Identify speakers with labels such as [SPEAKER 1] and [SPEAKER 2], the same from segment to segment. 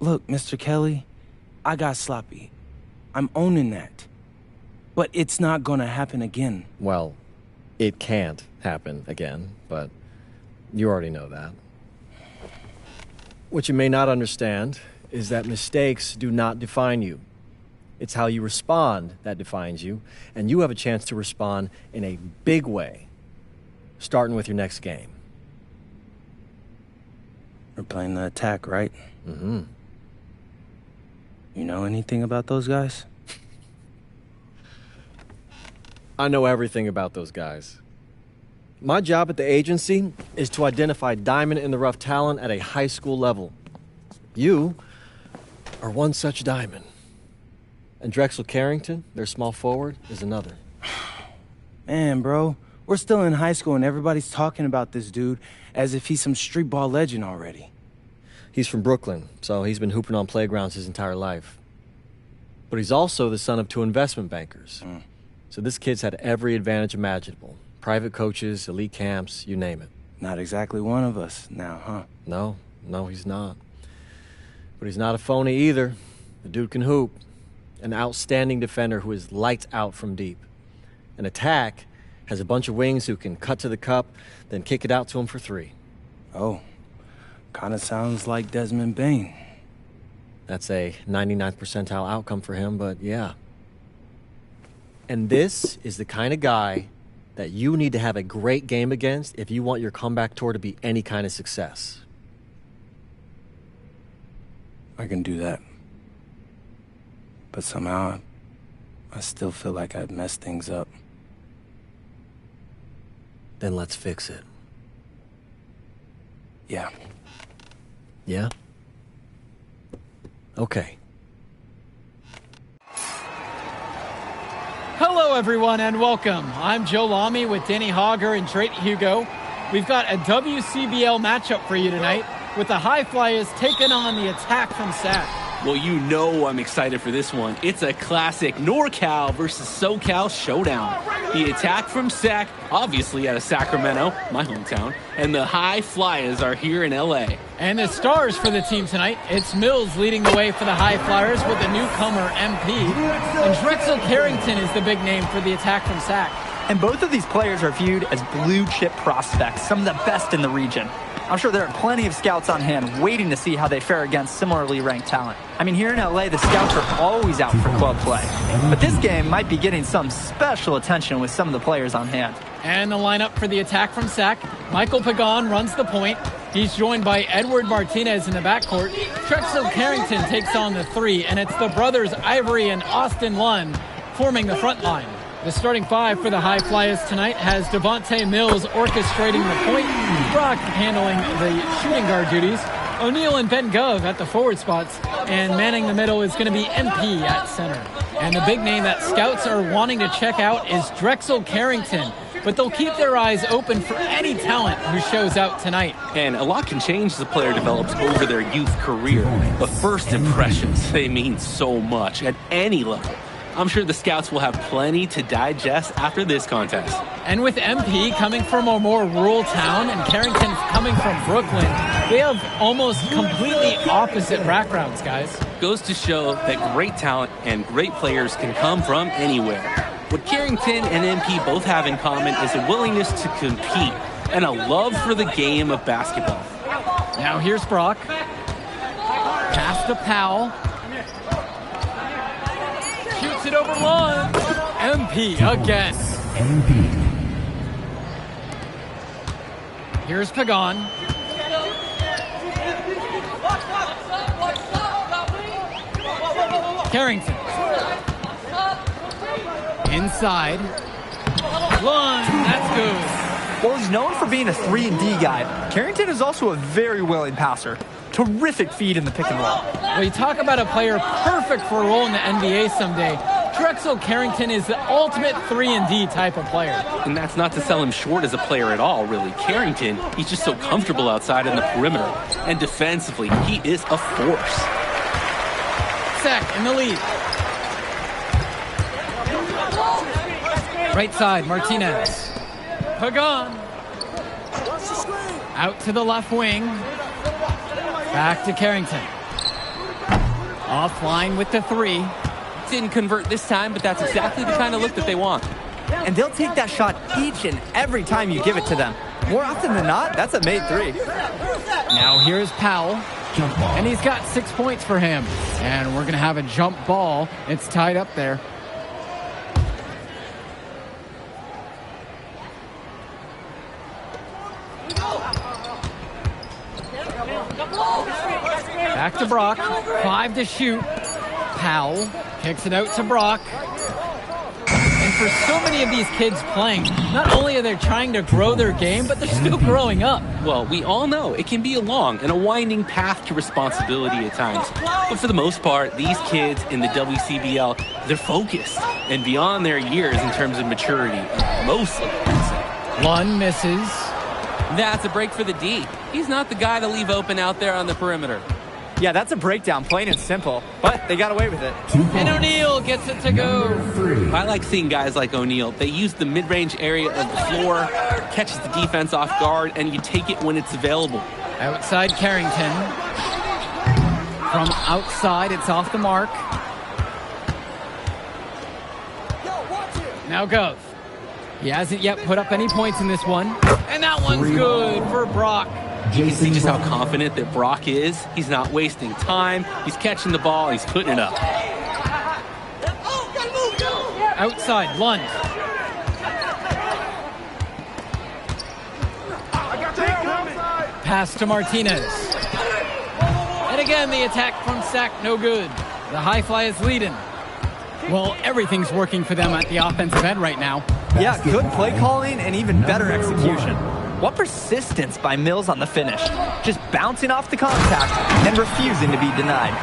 [SPEAKER 1] Look, Mr. Kelly, I got sloppy. I'm owning that. But it's not gonna happen again.
[SPEAKER 2] Well, it can't happen again, but you already know that. What you may not understand is that mistakes do not define you. It's how you respond that defines you, and you have a chance to respond in a big way, starting with your next game.
[SPEAKER 1] We're playing the attack, right?
[SPEAKER 2] Mm-hmm.
[SPEAKER 1] You know anything about those guys?
[SPEAKER 2] I know everything about those guys. My job at the agency is to identify diamond-in-the-rough talent at a high school level. You are one such diamond. And Drexel Carrington, their small forward, is another.
[SPEAKER 1] Man, bro, we're still in high school and everybody's talking about this dude as if he's some street ball legend already.
[SPEAKER 2] He's from Brooklyn, so he's been hooping on playgrounds his entire life. But he's also the son of 2 investment bankers. So this kid's had every advantage imaginable. Private coaches, elite camps, you name it.
[SPEAKER 1] Not exactly one of us now, huh?
[SPEAKER 2] No, he's not. But he's not a phony either. The dude can hoop. An outstanding defender who is lights out from deep. An attack has a bunch of wings who can cut to the cup, then kick it out to him for 3.
[SPEAKER 1] Oh, kind of sounds like Desmond Bain.
[SPEAKER 2] That's a 99th percentile outcome for him, but yeah. And this is the kind of guy that you need to have a great game against if you want your comeback tour to be any kind of success.
[SPEAKER 1] I can do that. But somehow, I still feel like I've messed things up.
[SPEAKER 2] Then let's fix it.
[SPEAKER 1] Yeah.
[SPEAKER 2] Yeah? Okay.
[SPEAKER 3] Hello, everyone, and welcome. I'm Joe Lamy with Danny Hogger and Drake Hugo. We've got a WCBL matchup for you tonight with the High Flyers taking on the Attack from Sac.
[SPEAKER 4] Well, you know I'm excited for this one. It's a classic NorCal versus SoCal showdown. The Attack from Sac, obviously out of Sacramento, my hometown, and the High Flyers are here in LA.
[SPEAKER 3] And the stars for the team tonight, it's Mills leading the way for the High Flyers with the newcomer MP. And Drexel Carrington is the big name for the Attack from Sac.
[SPEAKER 5] And both of these players are viewed as blue-chip prospects, some of the best in the region. I'm sure there are plenty of scouts on hand waiting to see how they fare against similarly ranked talent. I mean, here in LA, the scouts are always out for club play. But this game might be getting some special attention with some of the players on hand.
[SPEAKER 3] And the lineup for the Attack from Sac, Michael Pagan runs the point. He's joined by Edward Martinez in the backcourt. Drexel Carrington takes on the 3, and it's the brothers Ivory and Austin Lund forming the front line. The starting 5 for the High Flyers tonight has Devontae Mills orchestrating the point, Brock handling the shooting guard duties, O'Neal and Ben Gov at the forward spots, and manning the middle is going to be MP at center. And the big name that scouts are wanting to check out is Drexel Carrington, but they'll keep their eyes open for any talent who shows out tonight.
[SPEAKER 4] And a lot can change as a player develops over their youth career, but first impressions, they mean so much at any level. I'm sure the scouts will have plenty to digest after this contest.
[SPEAKER 3] And with MP coming from a more rural town and Carrington coming from Brooklyn, they have almost completely opposite backgrounds, guys.
[SPEAKER 4] Goes to show that great talent and great players can come from anywhere. What Carrington and MP both have in common is a willingness to compete and a love for the game of basketball.
[SPEAKER 3] Now here's Brock. Pass to Powell. Shoots it over Lund. MP again. Here's Pagan. Carrington. Inside. Lund. That's good.
[SPEAKER 5] While he's known for being a 3-and-D guy, Carrington is also a very willing passer. Terrific feed in the pick and roll.
[SPEAKER 3] Well, you talk about a player perfect for a role in the NBA someday. Drexel Carrington is the ultimate 3-and-D type of player.
[SPEAKER 4] And that's not to sell him short as a player at all, really. Carrington, he's just so comfortable outside in the perimeter. And defensively, he is a force.
[SPEAKER 3] Sac in the lead. Right side, Martinez. Pagan. Out to the left wing. Back to Carrington. Offline with the 3.
[SPEAKER 4] Didn't convert this time, but that's exactly the kind of look that they want.
[SPEAKER 5] And they'll take that shot each and every time you give it to them. More often than not, that's a made 3.
[SPEAKER 3] Now here's Powell. And he's got 6 points for him. And we're going to have a jump ball. It's tied up there. Back to Brock. 5 to shoot. Powell kicks it out to Brock. And for so many of these kids playing, not only are they trying to grow their game, but they're still growing up.
[SPEAKER 4] Well, we all know it can be a long and a winding path to responsibility at times. But for the most part, these kids in the WCBL, they're focused and beyond their years in terms of maturity. Mostly, I'd say.
[SPEAKER 3] Lund misses.
[SPEAKER 4] That's a break for the D. He's not the guy to leave open out there on the perimeter.
[SPEAKER 5] Yeah, that's a breakdown, plain and simple. But they got away with it.
[SPEAKER 3] And O'Neal gets it to go.
[SPEAKER 4] I like seeing guys like O'Neal. They use the mid-range area of the floor, catches the defense off guard, and you take it when it's available.
[SPEAKER 3] Outside Carrington. From outside, it's off the mark. Now Gov. He hasn't yet put up any points in this one. And that one's good for Brock.
[SPEAKER 4] You can see just how confident that Brock is. He's not wasting time. He's catching the ball. He's putting it up.
[SPEAKER 3] Outside, Lund. Pass to Martinez. And again, the attack from Sac, no good. The high fly is leading. Well, everything's working for them at the offensive end right now.
[SPEAKER 5] Yeah, good play calling and even better execution. What persistence by Mills on the finish. Just bouncing off the contact and refusing to be denied.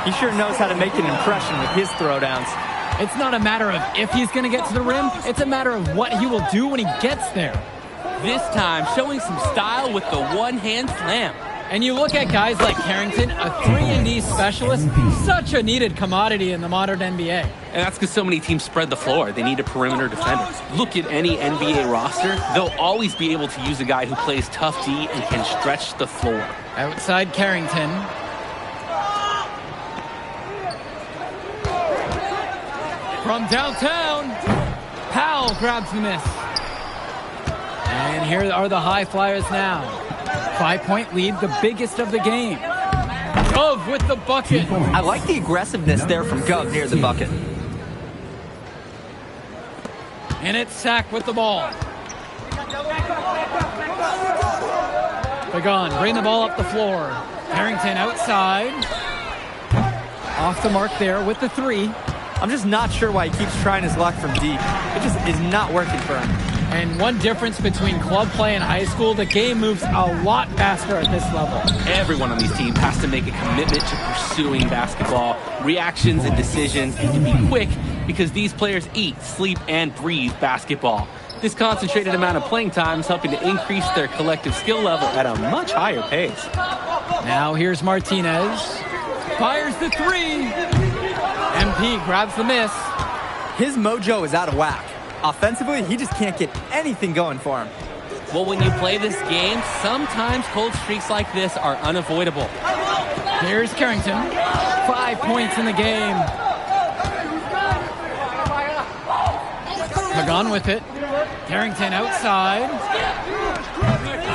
[SPEAKER 5] He sure knows how to make an impression with his throwdowns.
[SPEAKER 3] It's not a matter of if he's going to get to the rim. It's a matter of what he will do when he gets there.
[SPEAKER 4] This time, showing some style with the one-hand slam.
[SPEAKER 3] And you look at guys like Carrington, a 3-and-D specialist, such a needed commodity in the modern NBA.
[SPEAKER 4] And that's because so many teams spread the floor. They need a perimeter defender. Look at any NBA roster. They'll always be able to use a guy who plays tough D and can stretch the floor.
[SPEAKER 3] Outside Carrington. From downtown, Powell grabs the miss. And here are the high flyers now. 5-point lead, the biggest of the game. Gov with the bucket.
[SPEAKER 5] I like the aggressiveness there from Gov near the bucket.
[SPEAKER 3] And it's Sac with the ball. Pagan, bring the ball up the floor. Carrington outside. Off the mark there with the 3.
[SPEAKER 5] I'm just not sure why he keeps trying his luck from deep. It just is not working for him.
[SPEAKER 3] And one difference between club play and high school, the game moves a lot faster at this level.
[SPEAKER 4] Everyone on these teams has to make a commitment to pursuing basketball. Reactions and decisions need to be quick because these players eat, sleep, and breathe basketball. This concentrated amount of playing time is helping to increase their collective skill level at a much higher pace.
[SPEAKER 3] Now here's Martinez. Fires the 3. MP grabs the miss.
[SPEAKER 5] His mojo is out of whack. Offensively, he just can't get anything going for him.
[SPEAKER 4] Well, when you play this game, sometimes cold streaks like this are unavoidable.
[SPEAKER 3] Here's Carrington. 5 points in the game. Pagan with it. Carrington outside.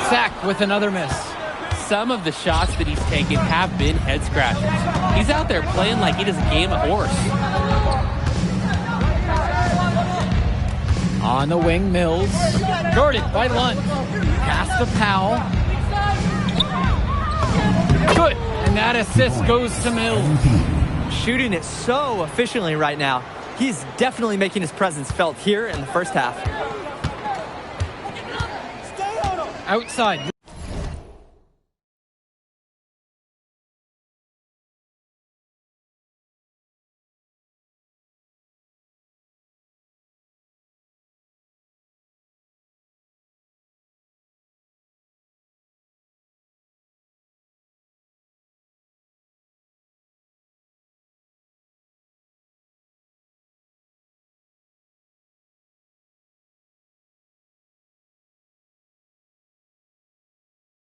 [SPEAKER 3] Sac with another miss.
[SPEAKER 4] Some of the shots that he's taken have been head scratchers. He's out there playing like he doesn't game a horse.
[SPEAKER 3] On the wing, Mills. Guarded by Lund. Pass to Powell. Good. And that assist goes to Mills.
[SPEAKER 5] Shooting it so efficiently right now. He's definitely making his presence felt here in the first half.
[SPEAKER 3] Outside.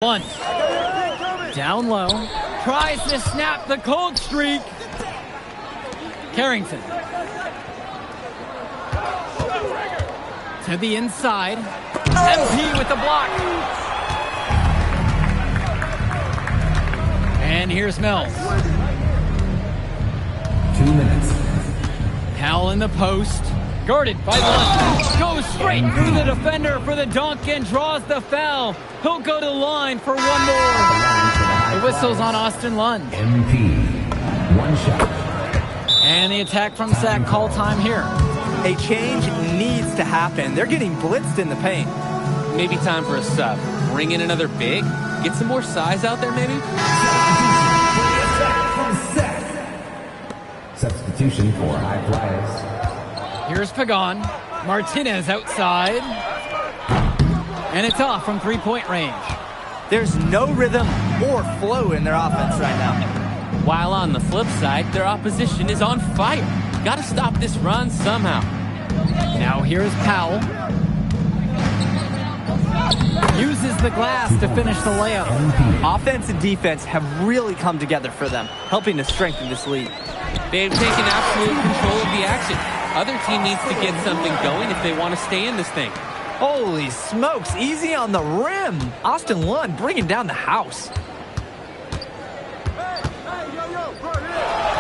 [SPEAKER 3] Lund. Down low. Tries to snap the cold streak. Carrington. To the inside. MP with the block. And here's Mills.
[SPEAKER 6] 2 minutes.
[SPEAKER 3] Powell in the post. Guarded by Lund. Goes straight through the defender for the dunk and draws the foul. He'll go to the line for one more. The whistle's on Austin Lund.
[SPEAKER 6] MP. 1 shot.
[SPEAKER 3] And the attack from Sac call time here.
[SPEAKER 5] A change needs to happen. They're getting blitzed in the paint.
[SPEAKER 4] Maybe time for a sub. Bring in another big? Get some more size out there, maybe?
[SPEAKER 6] Substitution for high flyers.
[SPEAKER 3] Here's Pagan. Martinez outside. And it's off from three-point range.
[SPEAKER 5] There's no rhythm or flow in their offense right now.
[SPEAKER 4] While on the flip side, their opposition is on fire. Gotta stop this run somehow.
[SPEAKER 3] Now here's Powell. Uses the glass to finish the layup.
[SPEAKER 5] Offense and defense have really come together for them, helping to strengthen this lead.
[SPEAKER 4] They've taken absolute control of the action. Other team needs to get something going if they want to stay in this thing.
[SPEAKER 5] Holy smokes, easy on the rim. Austin Lund bringing down the house.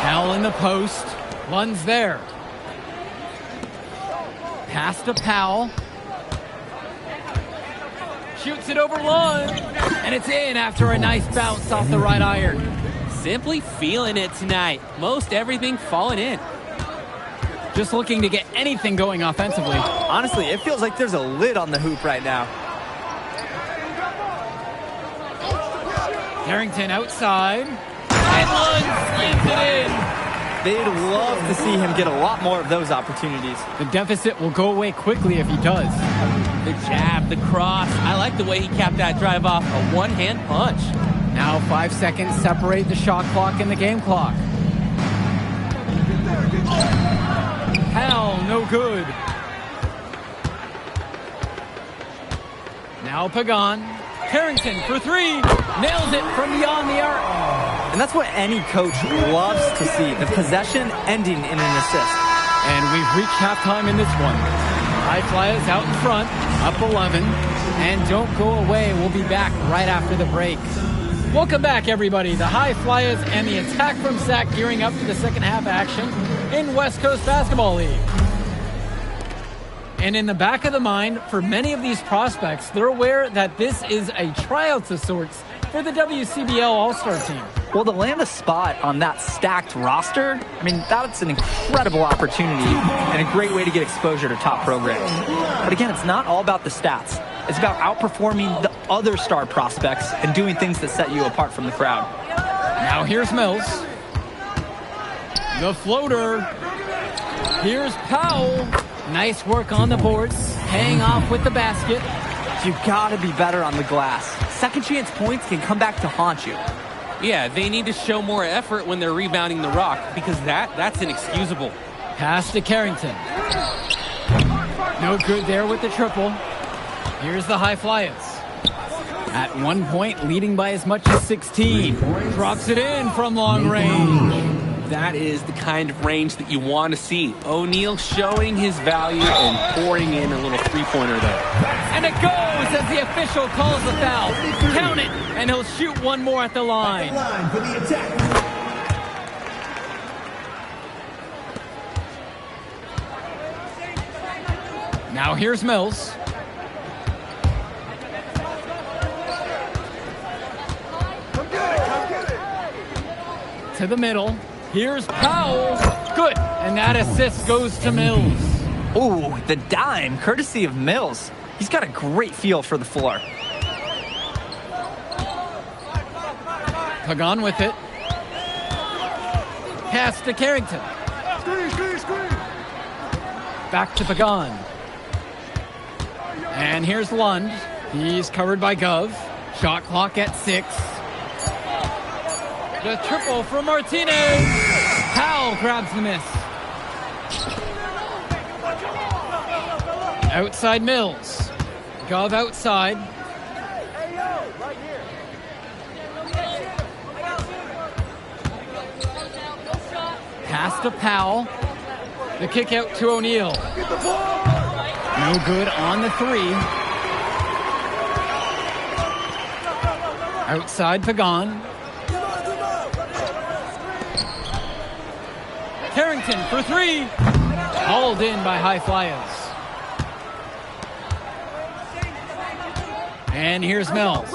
[SPEAKER 3] Powell in the post. Lund's there. Pass to Powell. Shoots it over Lund. And it's in after a nice bounce off the right iron.
[SPEAKER 4] Simply feeling it tonight. Most everything falling in.
[SPEAKER 3] Just looking to get anything going offensively.
[SPEAKER 5] Honestly, it feels like there's a lid on the hoop right now.
[SPEAKER 3] Carrington outside. And Lund slams it in.
[SPEAKER 5] They'd love to see him get a lot more of those opportunities.
[SPEAKER 3] The deficit will go away quickly if he does.
[SPEAKER 4] The jab, the cross. I like the way he capped that drive off. A one-hand punch.
[SPEAKER 3] Now 5 seconds separate the shot clock and the game clock. Powell, no good. Now Pagan. Carrington for three. Nails it from beyond the arc.
[SPEAKER 5] And that's what any coach loves to see, the possession ending in an assist.
[SPEAKER 3] And we've reached halftime in this one. High Flyers out in front, up 11. And don't go away. We'll be back right after the break. Welcome back, everybody. The High Flyers and the attack from Sac gearing up for the second half action in West Coast Basketball League. And in the back of the mind, for many of these prospects, they're aware that this is a tryout of sorts for the WCBL All-Star team.
[SPEAKER 5] Well, to land a spot on that stacked roster, I mean, that's an incredible opportunity and a great way to get exposure to top programs. But again, it's not all about the stats. It's about outperforming the other star prospects and doing things that set you apart from the crowd.
[SPEAKER 3] Now here's Mills. The floater. Here's Powell. Nice work on the boards. Paying off with the basket.
[SPEAKER 5] You've got to be better on the glass. Second chance points can come back to haunt you.
[SPEAKER 4] Yeah, they need to show more effort when they're rebounding the rock because that's inexcusable.
[SPEAKER 3] Pass to Carrington. No good there with the triple. Here's the High Flyers. At 1 point, leading by as much as 16. Drops it in from long range.
[SPEAKER 4] That is the kind of range that you want to see. O'Neal showing his value and pouring in a little three-pointer there.
[SPEAKER 3] And it goes as the official calls the foul. Count it, and he'll shoot one more at the line.
[SPEAKER 6] For the attack.
[SPEAKER 3] Now here's Mills. To the middle. Here's Powell. Good. And that assist goes to Mills.
[SPEAKER 5] Ooh, the dime, courtesy of Mills. He's got a great feel for the floor.
[SPEAKER 3] Pagan with it. Pass to Carrington. Back to Pagan. And here's Lund. He's covered by Gov. Shot clock at 6. The triple from Martinez. Powell grabs the miss. Outside Mills. Gov outside. Pass to Powell. The kick out to O'Neal. No good on the three. Outside Pagan. Carrington for three. Hauled in by High Flyers. And here's Mills.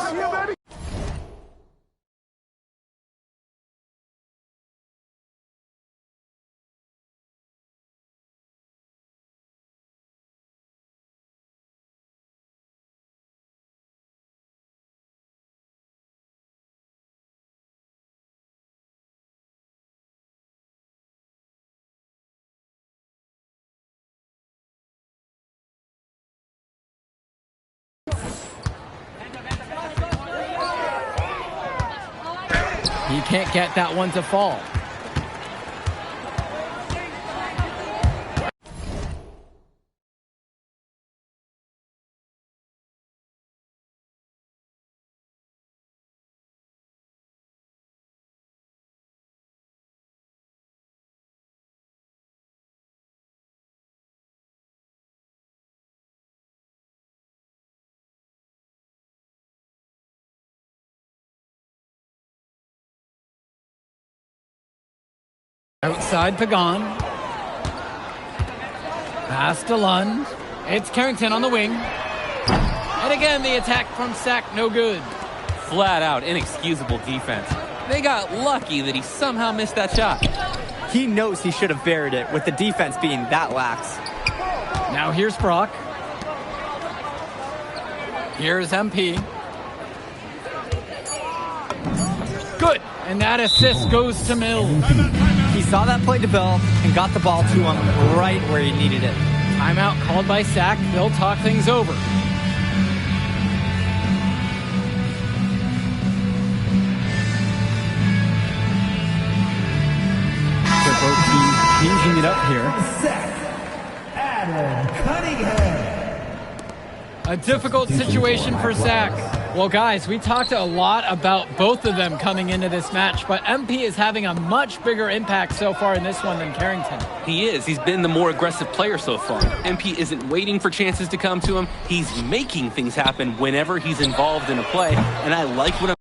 [SPEAKER 3] He can't get that one to fall. Outside Pagan. Pass to Lund. It's Carrington on the wing. And again, the attack from Sack, no good.
[SPEAKER 4] Flat out inexcusable defense. They got lucky that he somehow missed that shot.
[SPEAKER 5] He knows he should have buried it with the defense being that lax.
[SPEAKER 3] Now here's Brock. Here's MP. Good. And that assist goes to Mills.
[SPEAKER 5] He saw that play develop and got the ball to him right where he needed it.
[SPEAKER 3] Timeout called by Sack. They'll talk things over. So both teams changing it up here.
[SPEAKER 6] Adam Cunningham.
[SPEAKER 3] A difficult situation for Sack. Well, guys, we talked a lot about both of them coming into this match, but MP is having a much bigger impact so far in this one than Carrington.
[SPEAKER 4] He is. He's been the more aggressive player so far. MP isn't waiting for chances to come to him. He's making things happen whenever he's involved in a play, and I like what I'm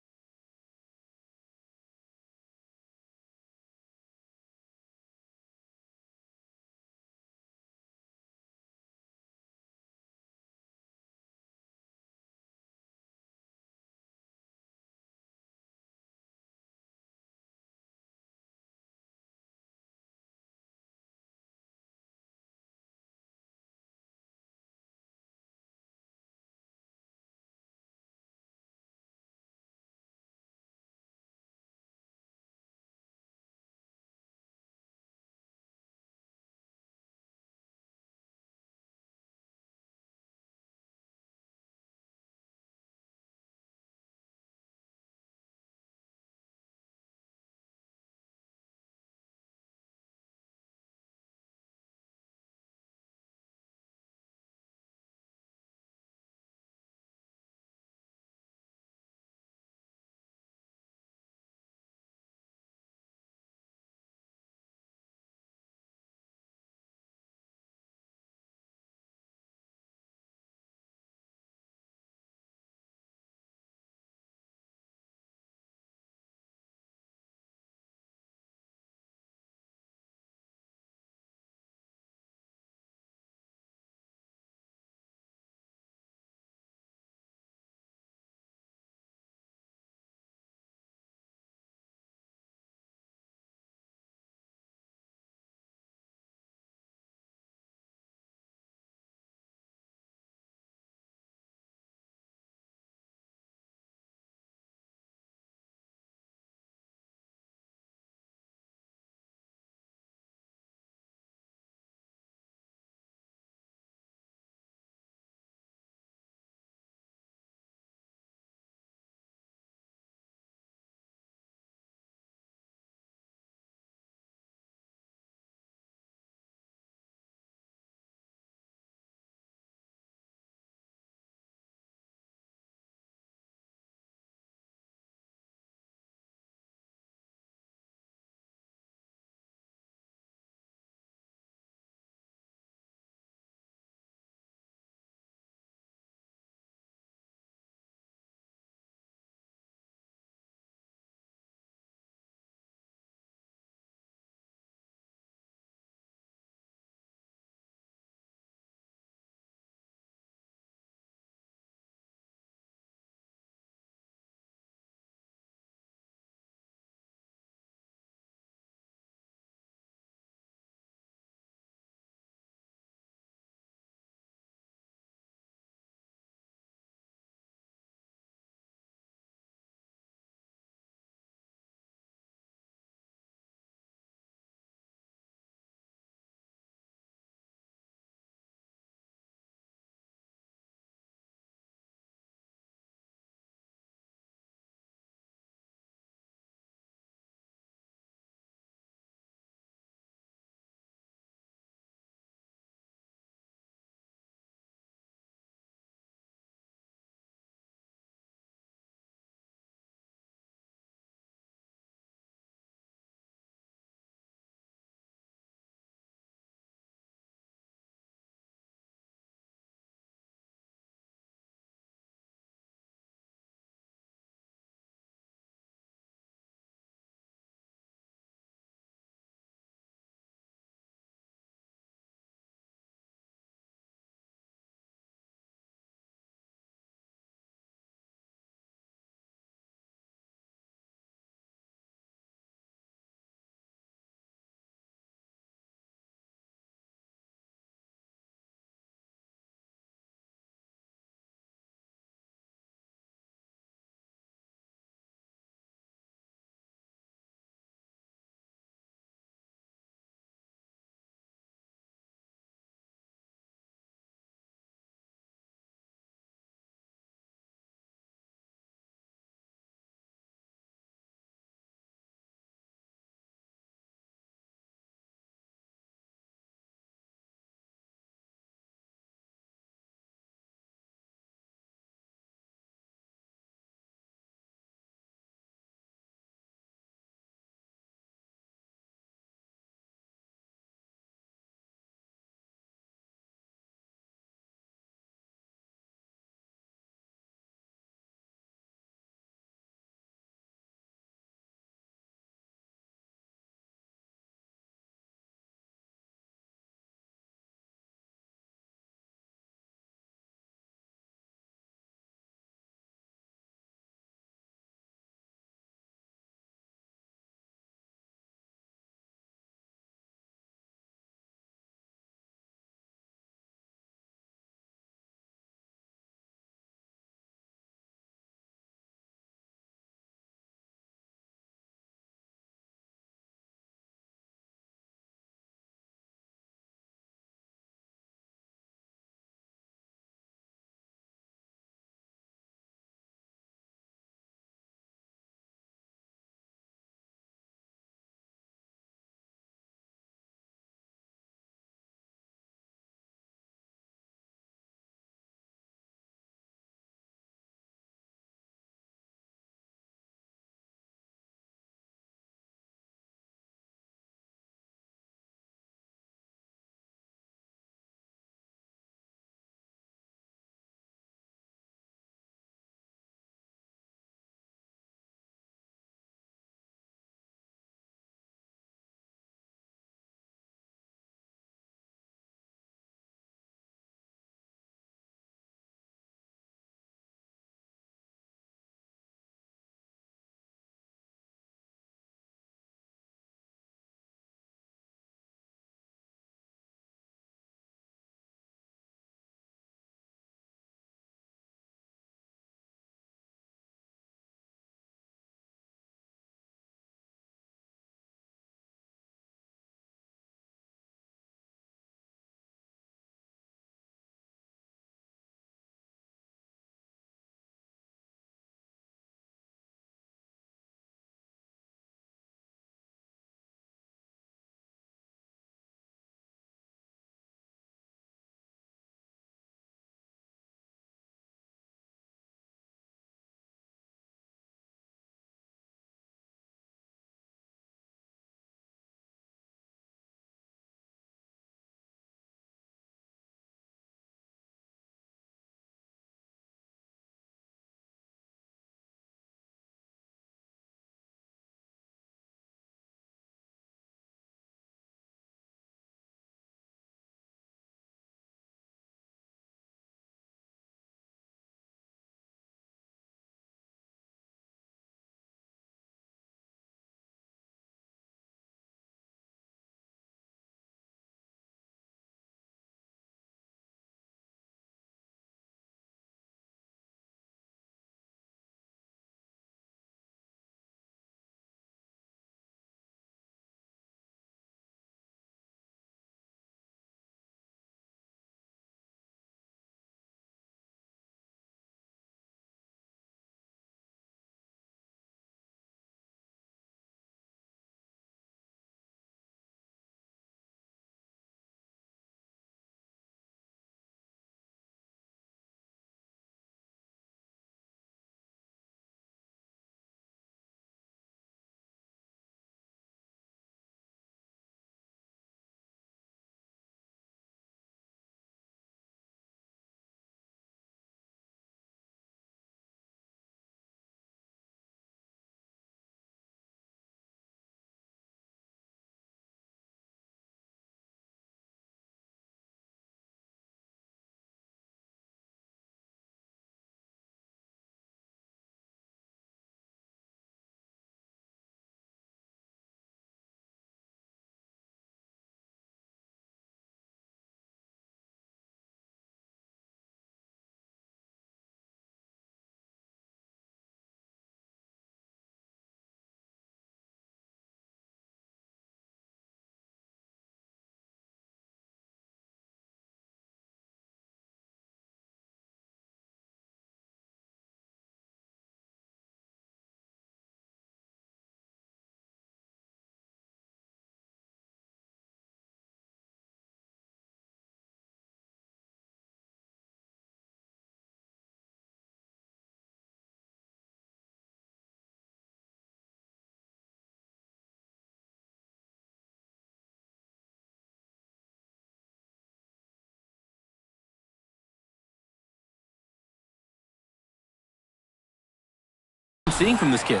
[SPEAKER 4] seeing from this kid.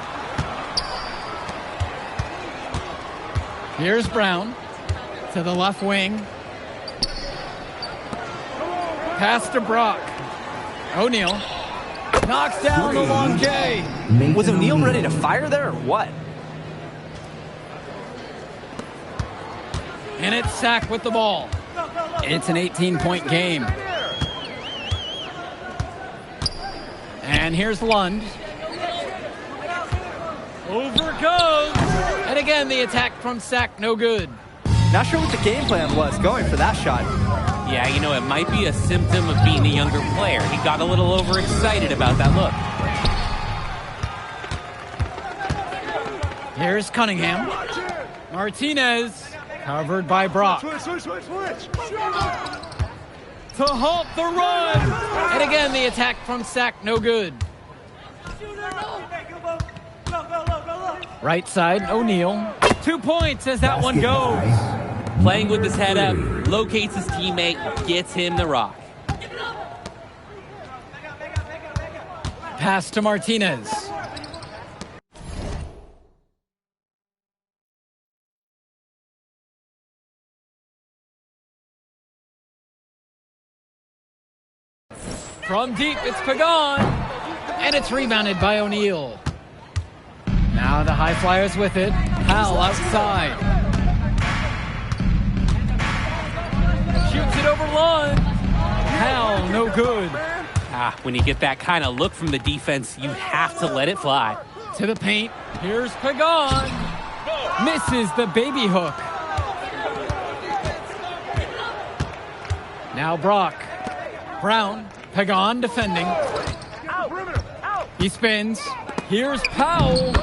[SPEAKER 3] Here's Brown to the left wing. Pass to Brock. O'Neal knocks down the long J.
[SPEAKER 5] Was O'Neal ready to fire there or what?
[SPEAKER 3] And it's Sack with the ball. It's an 18-point game. And here's Lund. Over goes. And again, the attack from Sack, no good.
[SPEAKER 5] Not sure what the game plan was going for that shot.
[SPEAKER 4] Yeah, you know, it might be a symptom of being a younger player. He got a little overexcited about that look.
[SPEAKER 3] Here's Cunningham. Martinez, covered by Brock. To halt the run. And again, the attack from Sack, no good. Right side, O'Neal. 2 points as that one goes.
[SPEAKER 4] Playing with his head up, locates his teammate, gets him the rock.
[SPEAKER 3] Pass to Martinez. From deep, it's Pagan. And it's rebounded by O'Neal. Now the High Flyers with it. Powell outside. Shoots it over Lund. Powell, no good.
[SPEAKER 4] When you get that kind of look from the defense, you have to let it fly.
[SPEAKER 3] To the paint. Here's Pagan. Misses the baby hook. Now Brock. Brown. Pagan defending. He spins. Here's Powell.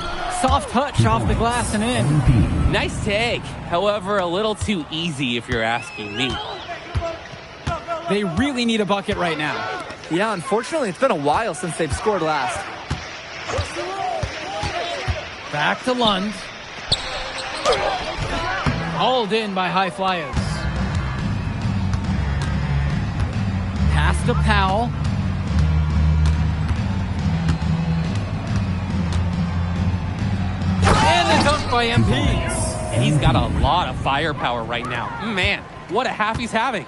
[SPEAKER 3] Soft touch off the glass and in.
[SPEAKER 4] Nice take. However, a little too easy if you're asking me.
[SPEAKER 3] They really need a bucket right now.
[SPEAKER 5] Yeah, unfortunately, it's been a while since they've scored last.
[SPEAKER 3] Back to Lund. Hauled in by High Flyers. Pass to Powell. And a dunk by MP.
[SPEAKER 4] He's got a lot of firepower right now. Man, what a half he's having.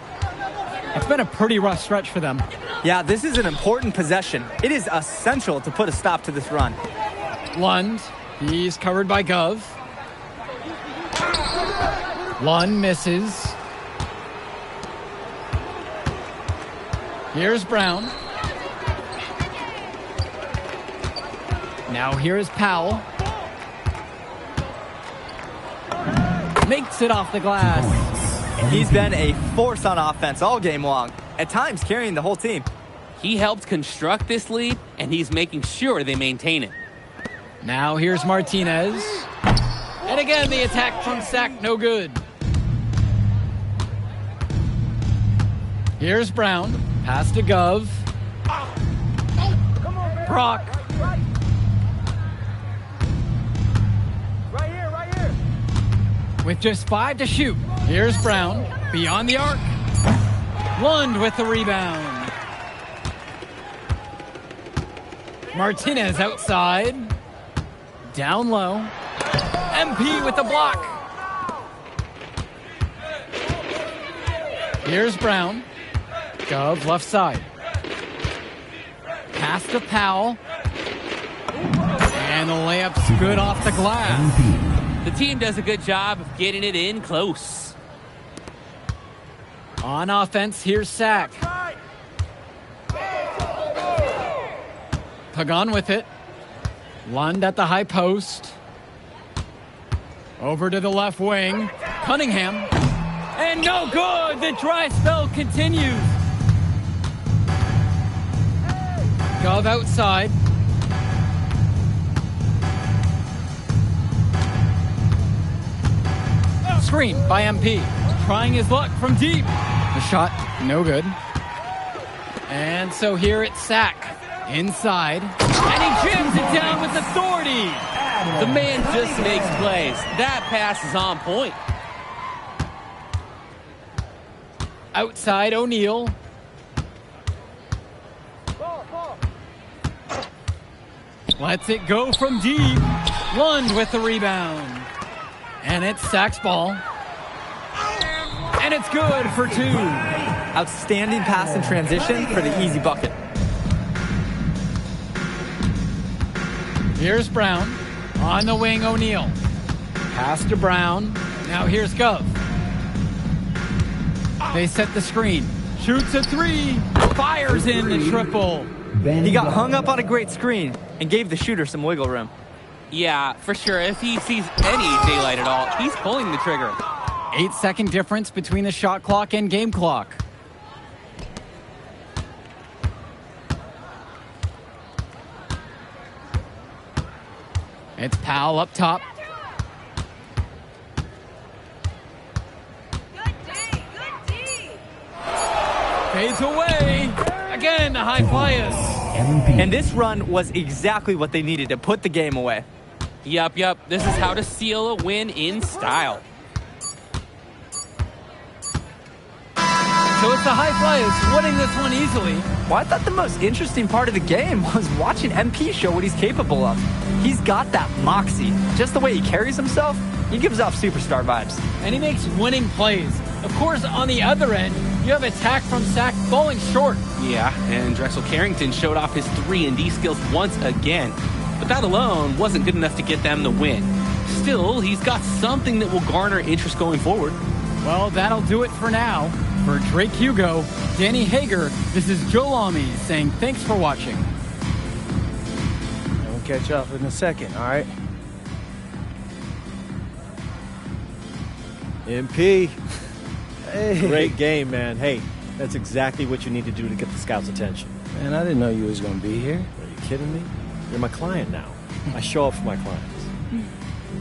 [SPEAKER 3] It's been a pretty rough stretch for them.
[SPEAKER 5] Yeah, this is an important possession. It is essential to put a stop to this run.
[SPEAKER 3] Lund, he's covered by Gov. Lund misses. Here's Brown. Now here's Powell. Makes it off the glass.
[SPEAKER 5] He's been a force on offense all game long, at times carrying the whole team.
[SPEAKER 4] He helped construct this lead, and he's making sure they maintain it.
[SPEAKER 3] Now here's Martinez. And again, the attack from Sack, no good. Here's Brown. Pass to Gov. Brock.
[SPEAKER 7] Right here.
[SPEAKER 3] With just 5 to shoot. Here's Brown. Beyond the arc. Lund with the rebound. Martinez outside. Down low. MP with the block. Here's Brown. Gov left side. Pass to Powell. And the layup's good off the glass.
[SPEAKER 4] The team does a good job of getting it in close.
[SPEAKER 3] On offense, here's Sack. Pagan with it. Lund at the high post. Over to the left wing. Cunningham. And no good! The dry spell continues. Gov outside. Screen by MP. Trying his luck from deep. The shot, no good. And so here it's Sack. Inside. And he jams it down with authority.
[SPEAKER 4] The man just makes plays. That pass is on point.
[SPEAKER 3] Outside O'Neal. Lets it go from deep. Lund with the rebound. And it's Sack's ball. And it's good for 2.
[SPEAKER 5] Outstanding pass in transition for the easy bucket.
[SPEAKER 3] Here's Brown. On the wing, O'Neal. Pass to Brown. Now here's Gov. They set the screen. Shoots a 3. Fires in the triple.
[SPEAKER 5] He got hung up on a great screen and gave the shooter some wiggle room.
[SPEAKER 4] Yeah, for sure. If he sees any daylight at all, he's pulling the trigger.
[SPEAKER 3] 8-second difference between the shot clock and game clock. It's Powell up top. Fades away. Again, high flyers.
[SPEAKER 5] And this run was exactly what they needed to put the game away.
[SPEAKER 4] Yup. This is how to seal a win in style.
[SPEAKER 3] So it's the high flyers winning this one easily.
[SPEAKER 5] Well, I thought the most interesting part of the game was watching MP show what he's capable of. He's got that moxie. Just the way he carries himself, he gives off superstar vibes.
[SPEAKER 3] And he makes winning plays. Of course, on the other end, you have attack from Sack falling short.
[SPEAKER 4] Yeah, and Drexel Carrington showed off his 3-and-D skills once again. But that alone wasn't good enough to get them the win. Still, he's got something that will garner interest going forward.
[SPEAKER 3] Well, that'll do it for now. For Drake Hugo, Danny Hager, this is Joe Lamy saying thanks for watching.
[SPEAKER 1] We'll catch up in a second, all right?
[SPEAKER 2] MP.
[SPEAKER 1] Hey.
[SPEAKER 2] Great game, man. Hey, that's exactly what you need to do to get the scouts' attention.
[SPEAKER 1] Man, I didn't know you was gonna be here.
[SPEAKER 2] Are you kidding me? You're my client now. I show up for my clients.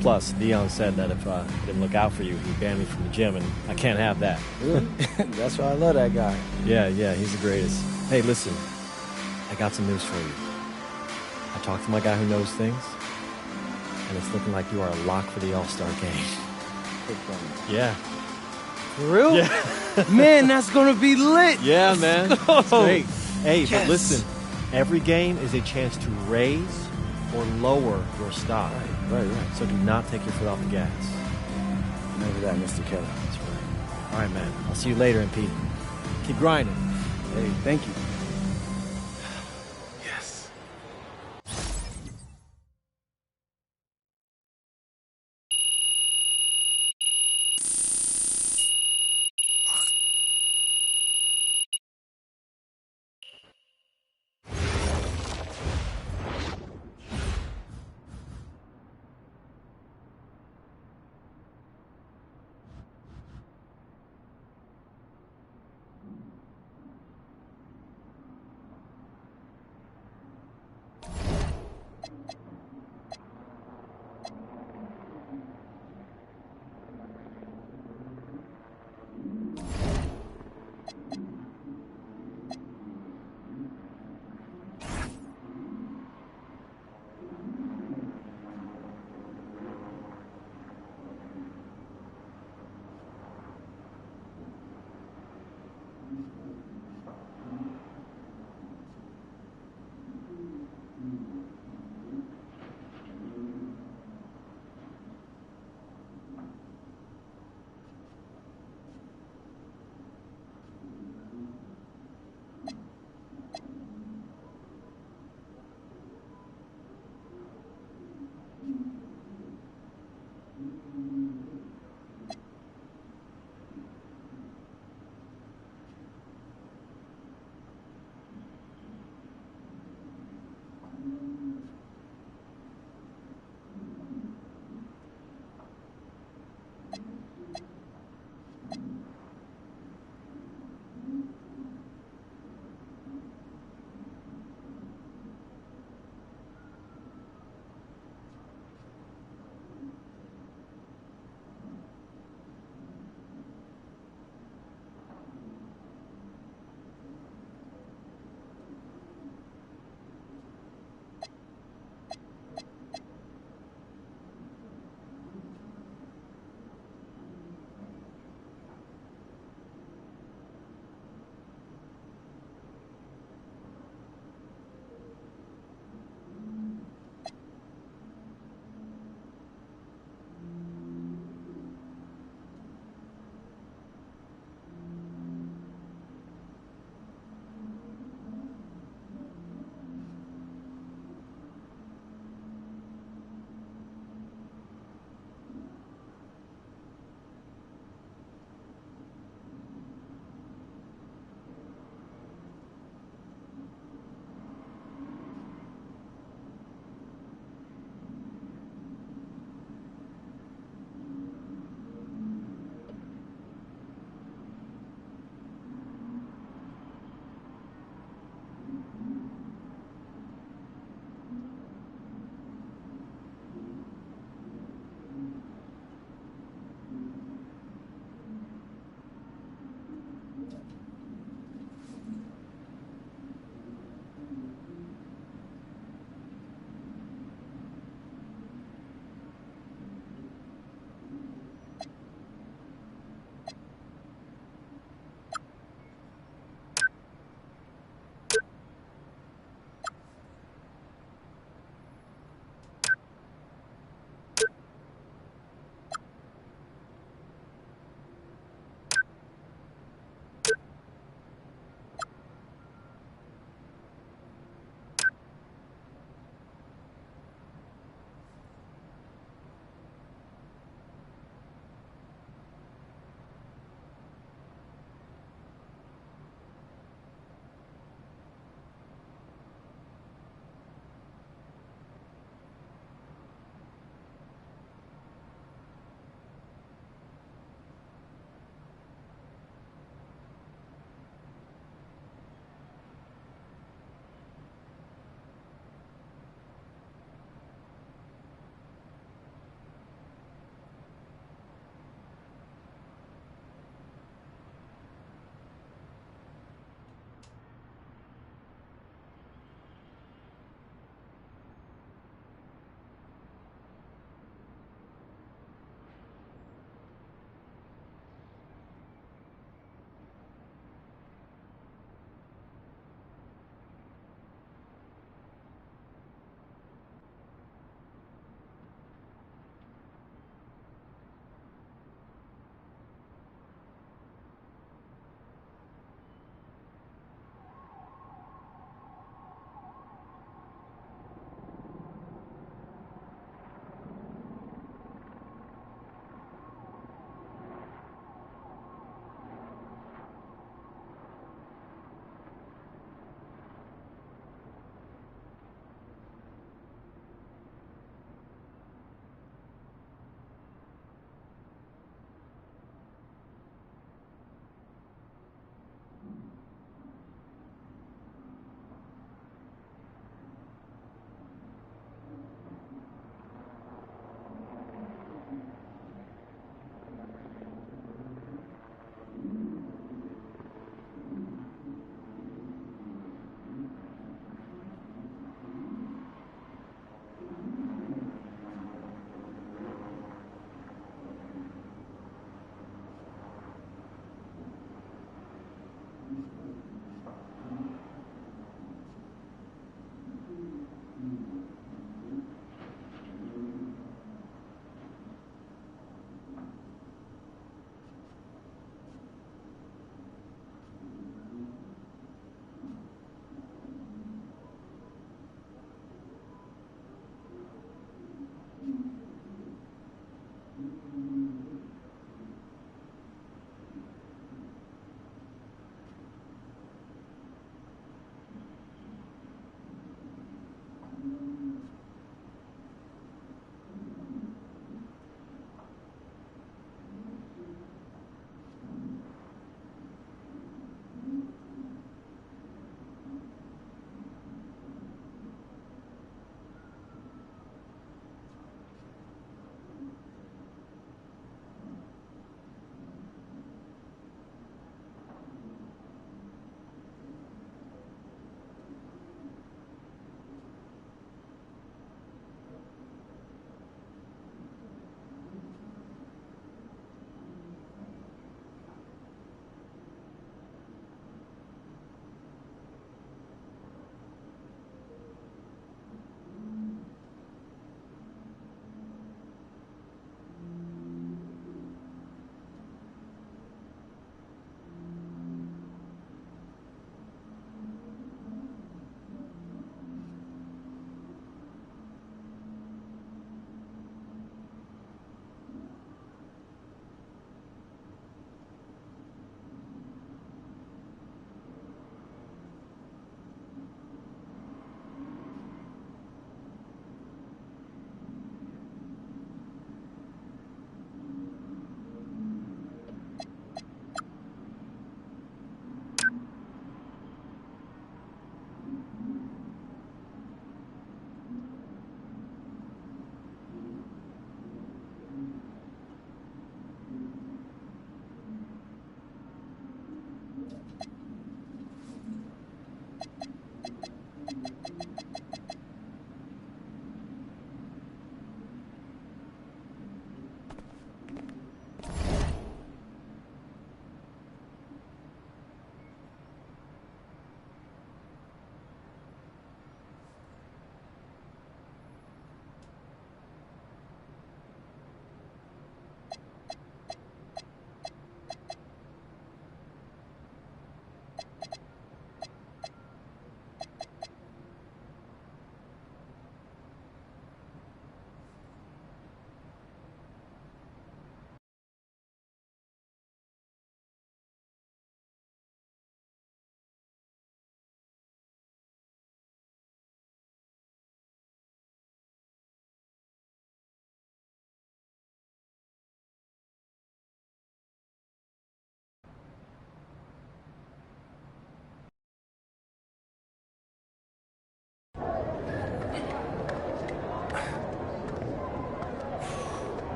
[SPEAKER 2] Plus, Dion said that if I didn't look out for you, he'd ban me from the gym, and I can't have that.
[SPEAKER 1] Really? That's why I love that guy.
[SPEAKER 2] Yeah, he's the greatest. Hey, listen, I got some news for you. I talked to my guy who knows things, and it's looking like you are a lock for the All-Star game. Yeah.
[SPEAKER 1] For real?
[SPEAKER 2] Yeah.
[SPEAKER 1] Man, that's gonna be lit.
[SPEAKER 2] Yeah, man. It's great. Hey,
[SPEAKER 1] Yes.
[SPEAKER 2] but listen, every game is a chance to raise or lower your stock.
[SPEAKER 1] Right.
[SPEAKER 2] So do not take your foot off the gas.
[SPEAKER 1] Remember that, Mr. Keller.
[SPEAKER 2] That's right. All right, man. I'll see you later, MP. Keep grinding.
[SPEAKER 1] Hey, thank you. Yes.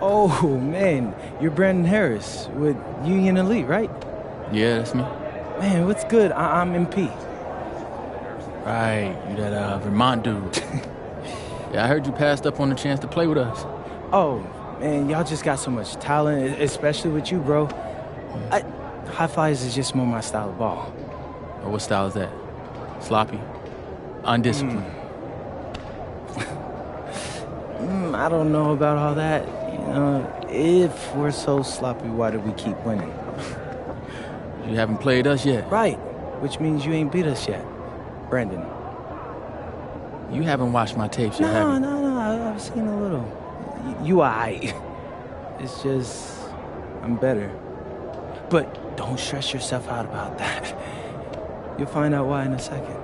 [SPEAKER 1] Oh, man, you're Brandon Harris with Union Elite, right?
[SPEAKER 7] Yeah, that's me.
[SPEAKER 1] Man, what's good? I'm MP.
[SPEAKER 7] Right, you that Vermont dude. Yeah, I heard you passed up on the chance to play with us.
[SPEAKER 1] Oh, man, y'all just got so much talent, especially with you, bro. High Flyers is just more my style of ball.
[SPEAKER 7] Or what style is that? Sloppy? Undisciplined?
[SPEAKER 1] I don't know about all that. You know, if we're so sloppy, why do we keep winning?
[SPEAKER 7] You haven't played us yet.
[SPEAKER 1] Right, which means you ain't beat us yet, Brandon.
[SPEAKER 7] You haven't watched my tapes yet, have you?
[SPEAKER 1] No, I've seen a little. You aight. It's just, I'm better. But don't stress yourself out about that. You'll find out why in a second.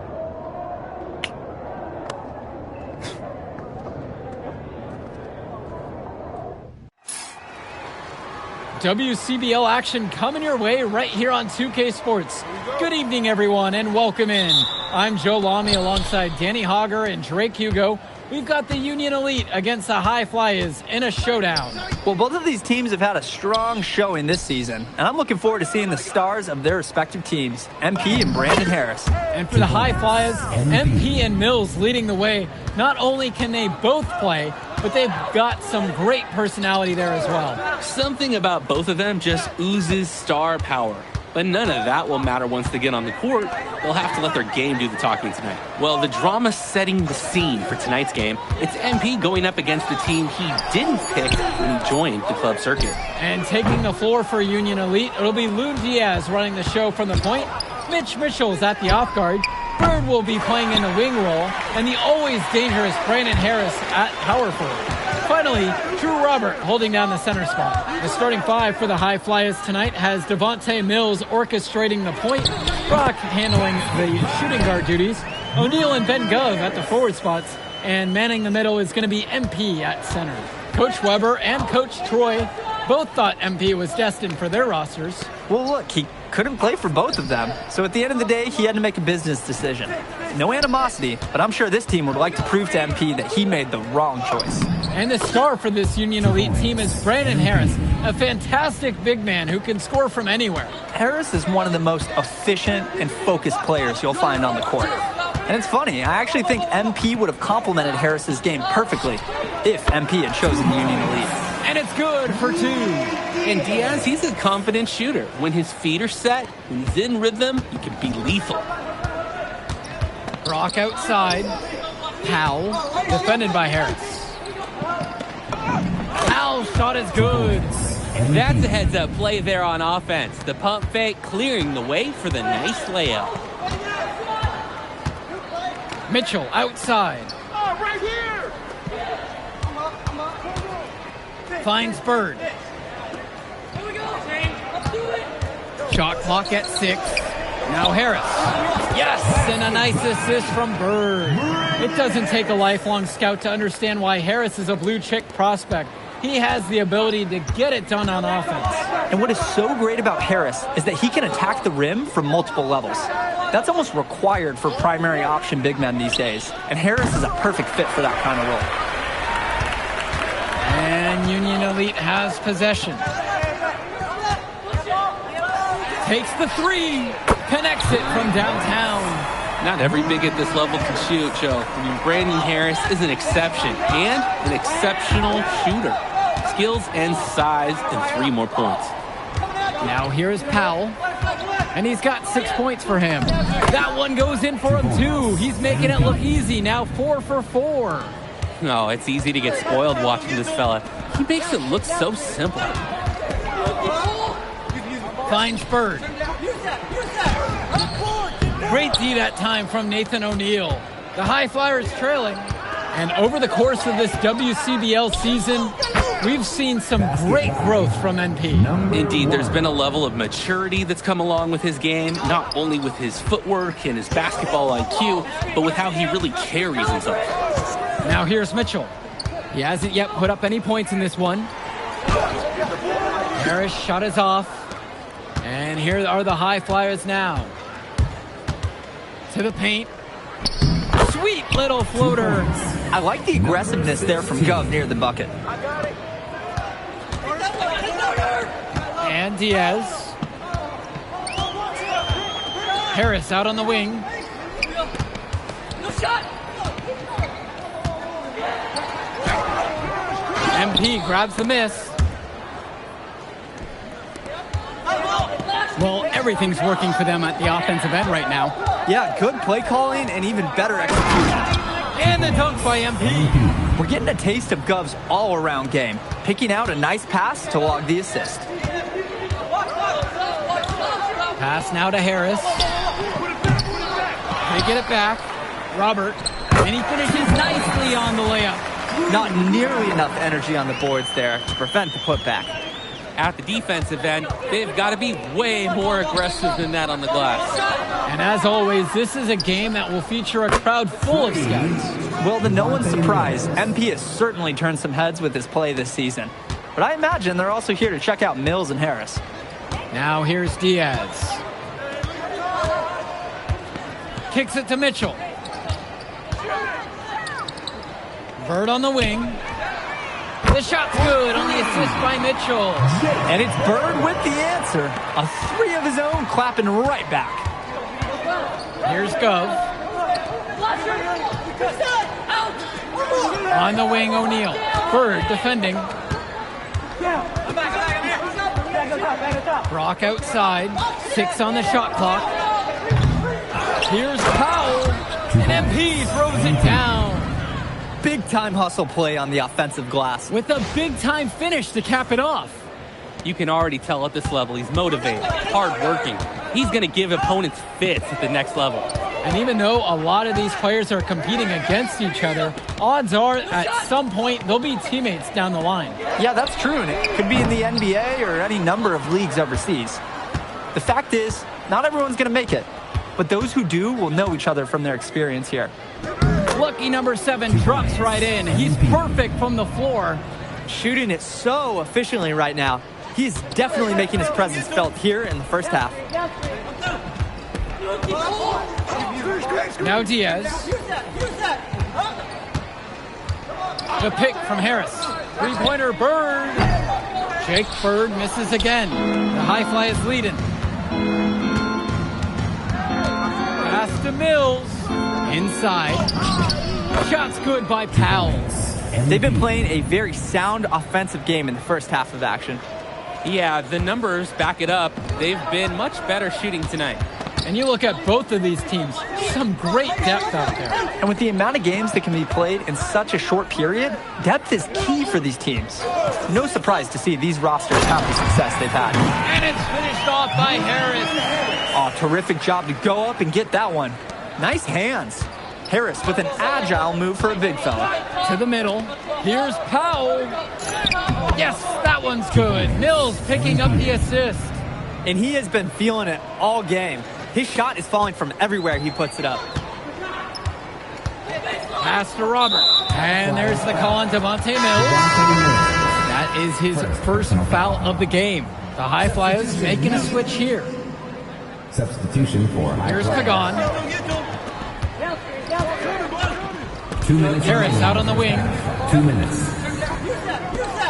[SPEAKER 3] WCBL action coming your way right here on 2K Sports. Good evening, everyone, and welcome in. I'm Joe Lamy alongside Danny Hogger and Drake Hugo. We've got the Union Elite against the High Flyers in a showdown.
[SPEAKER 5] Well, both of these teams have had a strong showing this season, and I'm looking forward to seeing the stars of their respective teams, MP and Brandon Harris.
[SPEAKER 3] And for the High Flyers, MP and Mills leading the way. Not only can they both play, but they've got some great personality there as well.
[SPEAKER 4] Something about both of them just oozes star power. But none of that will matter once they get on the court. They'll have to let their game do the talking tonight. Well, the drama setting the scene for tonight's game, it's MP going up against the team he didn't pick when he joined the club circuit.
[SPEAKER 3] And taking the floor for Union Elite, it'll be Loon Diaz running the show from the point. Mitch Mitchell's at the off guard. Bird will be playing in the wing role, and the always dangerous Brandon Harris at power forward. Finally, Drew Robert holding down the center spot. The starting five for the High Flyers tonight has Devontae Mills orchestrating the point, Brock handling the shooting guard duties, O'Neal and Ben Gov at the forward spots, and manning the middle is going to be MP at center. Coach Weber and Coach Troy both thought MP was destined for their rosters.
[SPEAKER 5] Well, look, he couldn't play for both of them, so at the end of the day, he had to make a business decision. No animosity, but I'm sure this team would like to prove to MP that he made the wrong choice.
[SPEAKER 3] And the star for this Union Elite team is Brandon Harris, a fantastic big man who can score from anywhere.
[SPEAKER 5] Harris is one of the most efficient and focused players you'll find on the court. And it's funny, I actually think MP would have complemented Harris's game perfectly if MP had chosen the Union Elite.
[SPEAKER 3] And it's good for two.
[SPEAKER 4] And Diaz, he's a confident shooter. When his feet are set, when he's in rhythm, he can be lethal.
[SPEAKER 3] Brock outside. Powell, defended by Harris. Powell's shot is good.
[SPEAKER 4] That's a heads-up play there on offense. The pump fake clearing the way for the nice layup.
[SPEAKER 3] Mitchell outside.
[SPEAKER 6] Right here!
[SPEAKER 3] Finds Bird. Shot clock at 6. Now Harris. Yes, and a nice assist from Bird. It doesn't take a lifelong scout to understand why Harris is a blue-chip prospect. He has the ability to get it done on offense.
[SPEAKER 5] And what is so great about Harris is that he can attack the rim from multiple levels. That's almost required for primary option big men these days, and Harris is a perfect fit for that kind of role.
[SPEAKER 3] And Union Elite has possession. Takes the three, connects it from downtown.
[SPEAKER 4] Not every big at this level can shoot, Joe. I mean, Brandon Harris is an exception and an exceptional shooter. Skills and size and 3 more points.
[SPEAKER 3] Now here's Powell, and he's got 6 points for him. That one goes in for him too. He's making it look easy. Now 4 for 4.
[SPEAKER 4] No, it's easy to get spoiled watching this fella. He makes it look so simple.
[SPEAKER 3] Finds Bird. Great D that time from Nathan O'Neal. The High Flyers trailing. And over the course of this WCBL season, we've seen some great growth from NP.
[SPEAKER 4] Indeed, there's been a level of maturity that's come along with his game, not only with his footwork and his basketball IQ, but with how he really carries himself.
[SPEAKER 3] Now here's Mitchell. He hasn't yet put up any points in this one. Harris shot is off. And here are the High Flyers now. To the paint. Sweet little floater.
[SPEAKER 5] I like the aggressiveness there from Gov near the bucket.
[SPEAKER 3] And Diaz. Harris out on the wing. MP grabs the miss. Well, everything's working for them at the offensive end right now.
[SPEAKER 5] Yeah, good play calling and even better execution.
[SPEAKER 3] And the dunk by MP.
[SPEAKER 5] We're getting a taste of Gov's all-around game, picking out a nice pass to log the assist.
[SPEAKER 3] Pass now to Harris. They get it back. Robert. And he finishes nicely on the layup.
[SPEAKER 5] Not nearly enough energy on the boards there to prevent the putback.
[SPEAKER 4] At the defensive end, they've got to be way more aggressive than that on the glass.
[SPEAKER 3] And as always, this is a game that will feature a crowd full of scouts.
[SPEAKER 5] Well, to no one's surprise, MP has certainly turned some heads with his play this season. But I imagine they're also here to check out Mills and Harris.
[SPEAKER 3] Now here's Diaz. Kicks it to Mitchell. Bird on the wing. The shot's good on the assist by Mitchell.
[SPEAKER 5] And it's Bird with the answer. A three of his own clapping right back.
[SPEAKER 3] Here's Gov. On the wing, O'Neal. Bird defending. Brock outside. 6 on the shot clock. Here's Powell. And MP throws it down.
[SPEAKER 5] Big time hustle play on the offensive glass.
[SPEAKER 3] With a big time finish to cap it off.
[SPEAKER 4] You can already tell at this level he's motivated, hardworking. He's going to give opponents fits at the next level.
[SPEAKER 3] And even though a lot of these players are competing against each other, odds are at some point they'll be teammates down the line.
[SPEAKER 5] Yeah, that's true, and it could be in the NBA or any number of leagues overseas. The fact is, not everyone's going to make it, but those who do will know each other from their experience here.
[SPEAKER 3] Lucky number 7 drops right in. He's perfect from the floor.
[SPEAKER 5] Shooting it so efficiently right now. He's definitely making his presence felt here in the first half.
[SPEAKER 3] Now Diaz. The pick from Harris. 3-pointer Bird. Jake Bird misses again. The high fly is leading. Pass to Mills. Inside. Shot's good by Powell.
[SPEAKER 5] They've been playing a very sound offensive game in the first half of action.
[SPEAKER 4] Yeah, the numbers back it up. They've been much better shooting tonight.
[SPEAKER 3] And you look at both of these teams, some great depth out there.
[SPEAKER 5] And with the amount of games that can be played in such a short period, depth is key for these teams. No surprise to see these rosters have the success they've had.
[SPEAKER 3] And it's finished off by Harris.
[SPEAKER 5] Oh, terrific job to go up and get that one. Nice hands. Harris with an agile move for a big fella.
[SPEAKER 3] To the middle. Here's Powell. Yes, that one's good. Mills picking up the assist.
[SPEAKER 5] And he has been feeling it all game. His shot is falling from everywhere he puts it up.
[SPEAKER 3] Pass to Robert. And there's the call on Devontae Mills. That is his first foul of the game. The High Flyers making a switch here.
[SPEAKER 6] Substitution for High
[SPEAKER 3] Here's
[SPEAKER 6] Flyers.
[SPEAKER 3] Pagan.
[SPEAKER 6] 2 minutes.
[SPEAKER 3] Harris out on the wing.
[SPEAKER 6] 2 minutes.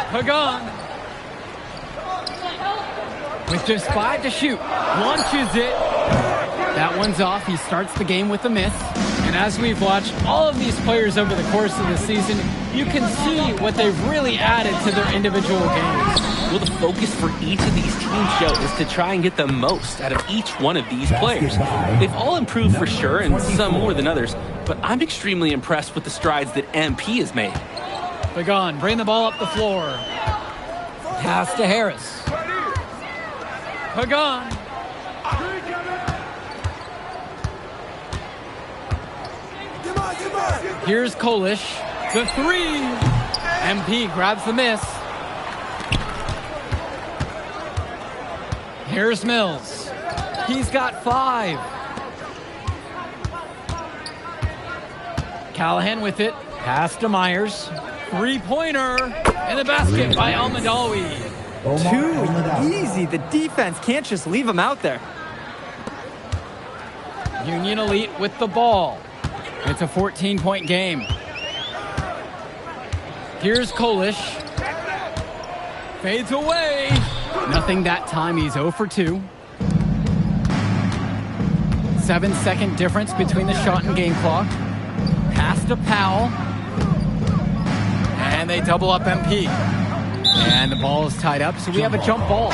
[SPEAKER 3] Pagan. With just 5 to shoot. Launches it. That one's off. He starts the game with a miss. And as we've watched all of these players over the course of the season, you can see what they've really added to their individual games.
[SPEAKER 4] Well, the focus for each of these team shows is to try and get the most out of each one of these players. They've all improved for sure, and some more than others, but I'm extremely impressed with the strides that MP has made.
[SPEAKER 3] Pagan, bring the ball up the floor. Pass to Harris. Pagan. Here's Kolish. The 3. MP grabs the miss. Here's Mills. He's got 5. Callahan with it. Pass to Myers. 3-pointer. And the basket by Almadawi.
[SPEAKER 5] Too easy. The defense can't just leave him out there.
[SPEAKER 3] Union Elite with the ball. It's a 14-point game. Here's Kolish. Fades away. Nothing that time. He's 0 for 2. 7-second difference between the shot and game clock. Pass to Powell. And they double up MP. And the ball is tied up, so we have a jump ball.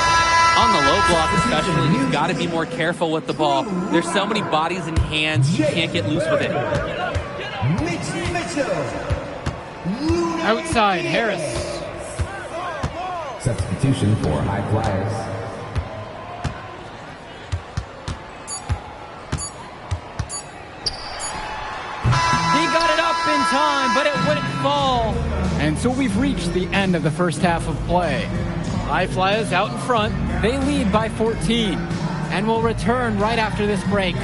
[SPEAKER 4] On the low block especially, you've got to be more careful with the ball. There's so many bodies and hands, you can't get loose with it.
[SPEAKER 3] Outside, Harris.
[SPEAKER 6] Substitution for high flyers.
[SPEAKER 3] He got it up in time, but it wouldn't fall. And so we've reached the end of the first half of play. High Flyers out in front. They lead by 14. And will return right after this break.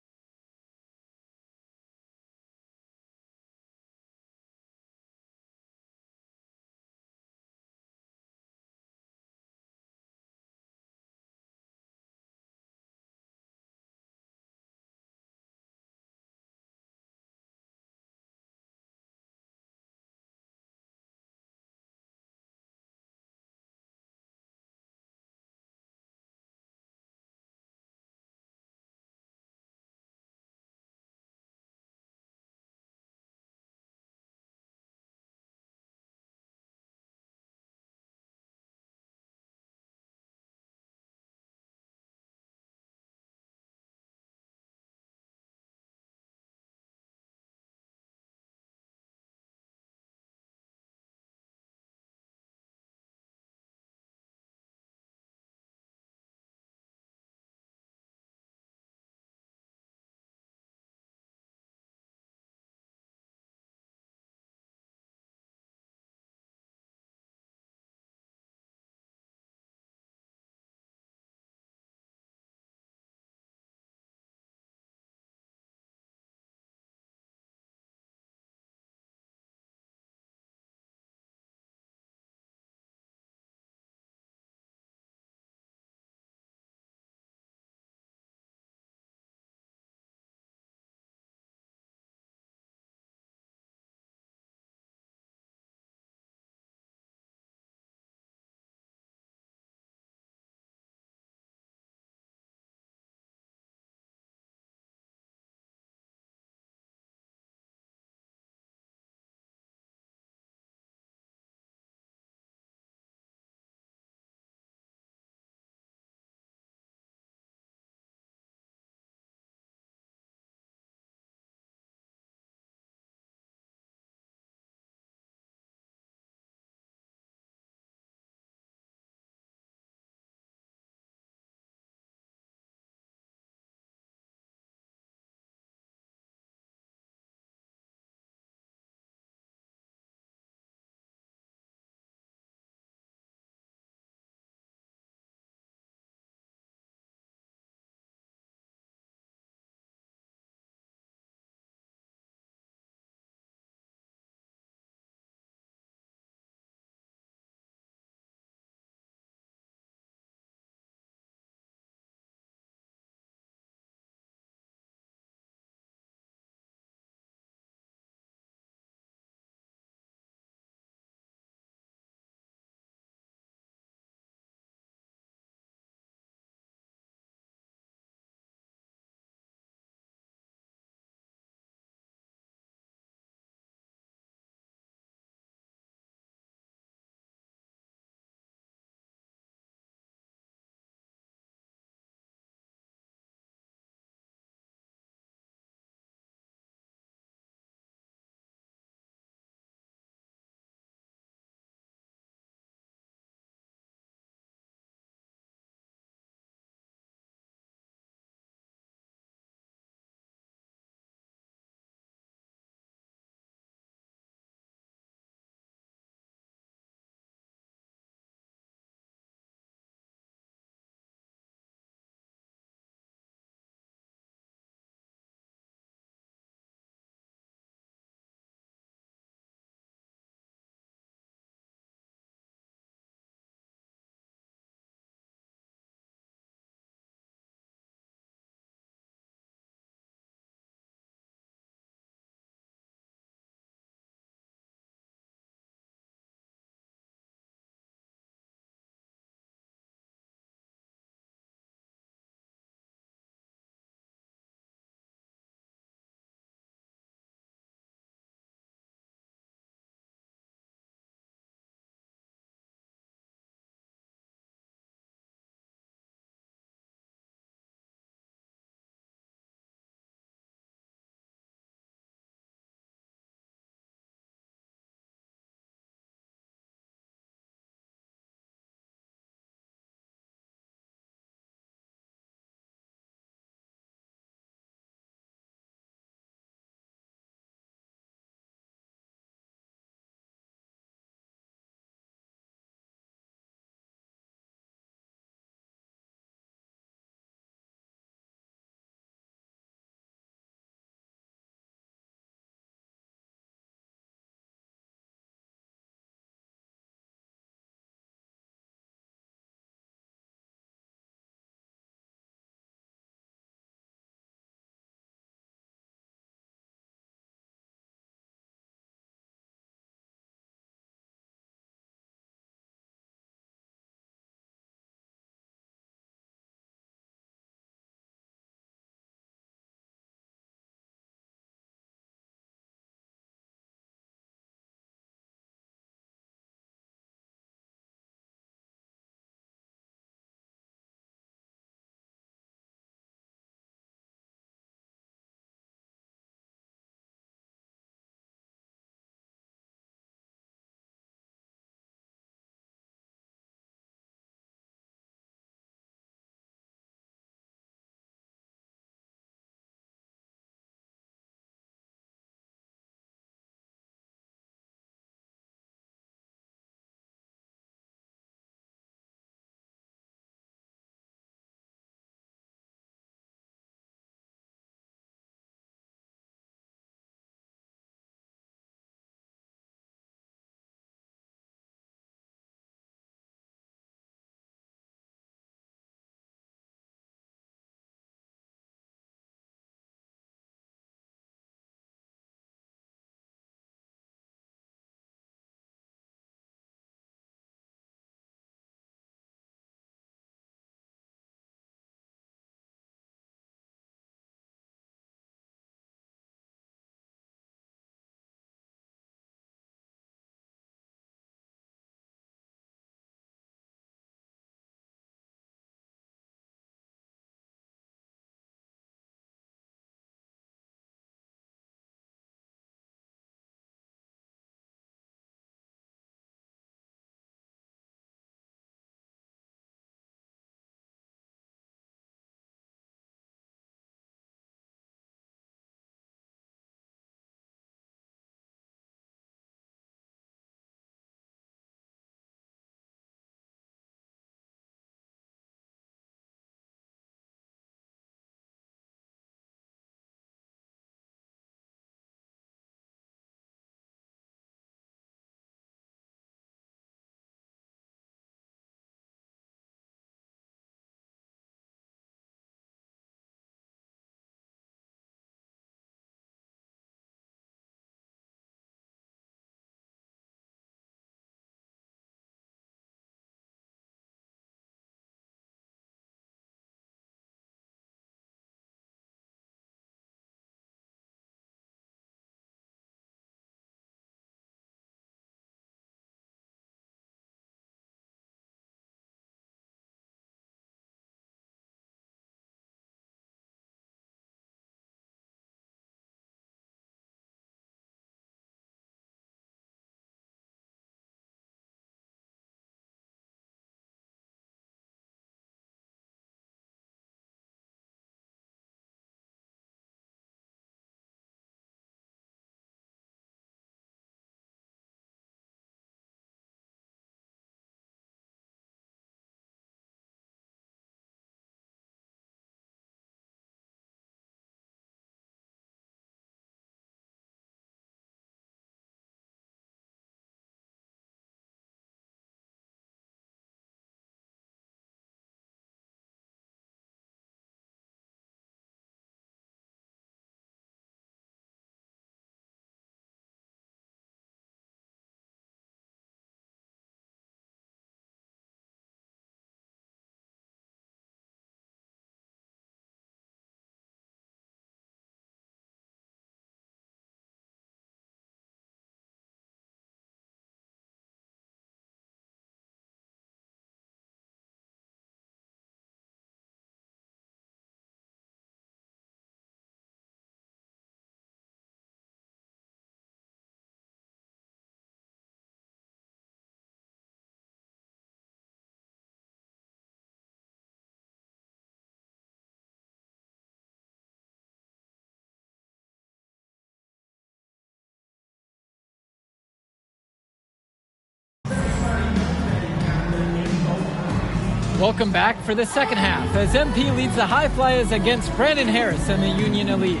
[SPEAKER 3] Welcome back for the second half as MP leads the High Flyers against Brandon Harris and the Union Elite.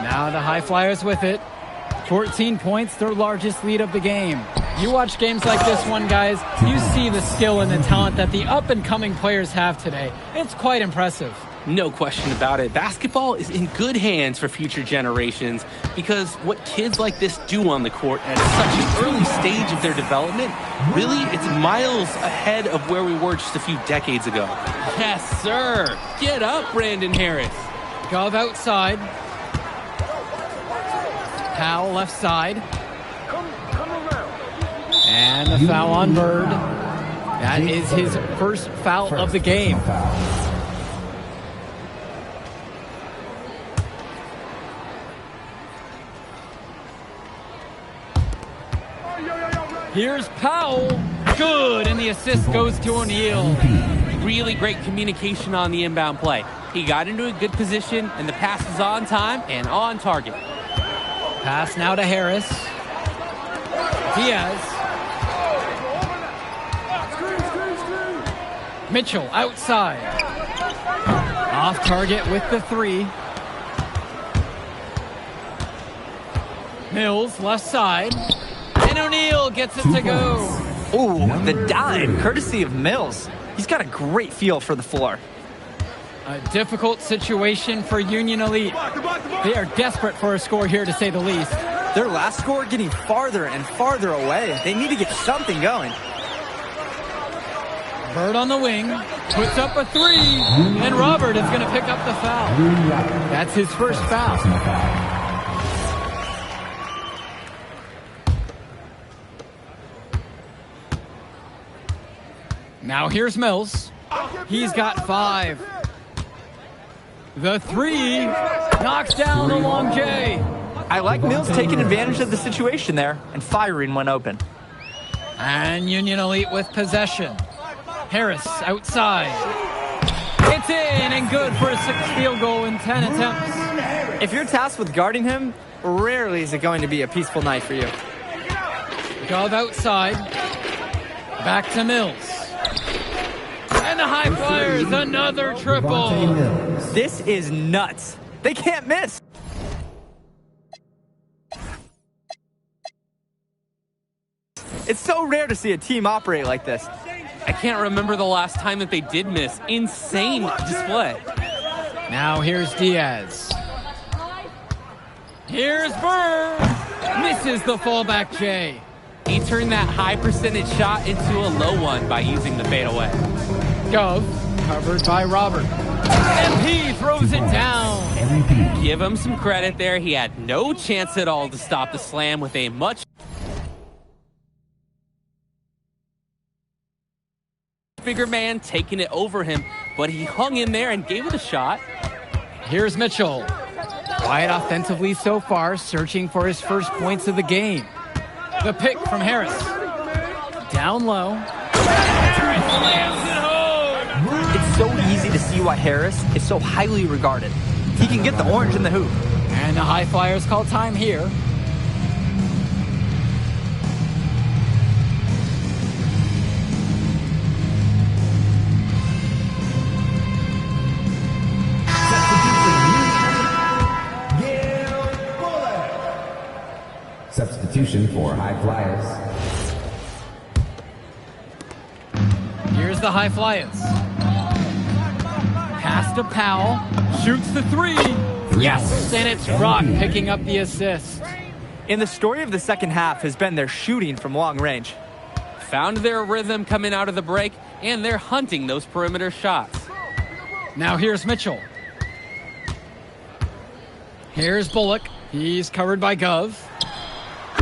[SPEAKER 3] Now the High Flyers with it. 14 points, their largest lead of the game. You watch games like this one, guys, you see the skill and the talent that the up-and-coming players have today. It's quite impressive.
[SPEAKER 4] No question about it. Basketball is in good hands for future generations because what kids like this do on the court at such an early stage of their development, really, it's miles ahead of where we were just a few decades ago. Yes, sir. Get up, Brandon Harris.
[SPEAKER 3] Gov outside. Powell left side. And the foul on Bird. That is his first foul of the game. Here's Powell. Good, and the assist goes to O'Neal.
[SPEAKER 4] Really great communication on the inbound play. He got into a good position, and the pass was on time and on target.
[SPEAKER 3] Pass now to Harris. Diaz. Mitchell outside. Off target with the three. Mills left side. And O'Neal gets it to go.
[SPEAKER 5] Ooh, the dime, courtesy of Mills. He's got a great feel for the floor.
[SPEAKER 3] A difficult situation for Union Elite. They are desperate for a score here, to say the least.
[SPEAKER 5] Their last score getting farther and farther away. They need to get something going.
[SPEAKER 3] Bird on the wing, puts up a three, and Robert is going to pick up the foul. That's his first foul. Now here's Mills. He's got 5. The three knocks down the long J.
[SPEAKER 5] I like Mills taking advantage of the situation there and firing when open.
[SPEAKER 3] And Union Elite with possession. Harris outside. It's in and good for a 6th field goal in 10 attempts.
[SPEAKER 5] If you're tasked with guarding him, rarely is it going to be a peaceful night for you.
[SPEAKER 3] Gov outside. Back to Mills. And the High Flyers, another triple.
[SPEAKER 5] This is nuts. They can't miss. It's so rare to see a team operate like this.
[SPEAKER 4] I can't remember the last time that they did miss. Insane display.
[SPEAKER 3] Now here's Diaz. Here's Bird. Misses the fallback J.
[SPEAKER 4] He turned that high percentage shot into a low one by using the fadeaway.
[SPEAKER 3] Gov, covered by Robert. MP throws it down.
[SPEAKER 4] Give him some credit there. He had no chance at all to stop the slam with a much bigger man taking it over him, but he hung in there and gave it a shot.
[SPEAKER 3] Here's Mitchell. Quiet offensively so far, searching for his first points of the game. The pick from Harris. Down low. Slams it home.
[SPEAKER 5] It's so easy to see why Harris is so highly regarded. He can get the orange in the hoop.
[SPEAKER 3] And the High Flyers call time here.
[SPEAKER 6] Substitution for High Flyers.
[SPEAKER 3] Here's the High Flyers. Pass to Powell. Shoots the three. Yes, and it's Rock picking up the assist.
[SPEAKER 5] And the story of the second half has been their shooting from long range.
[SPEAKER 4] Found their rhythm coming out of the break, and they're hunting those perimeter shots.
[SPEAKER 3] Now here's Mitchell. Here's Bullock. He's covered by Gov.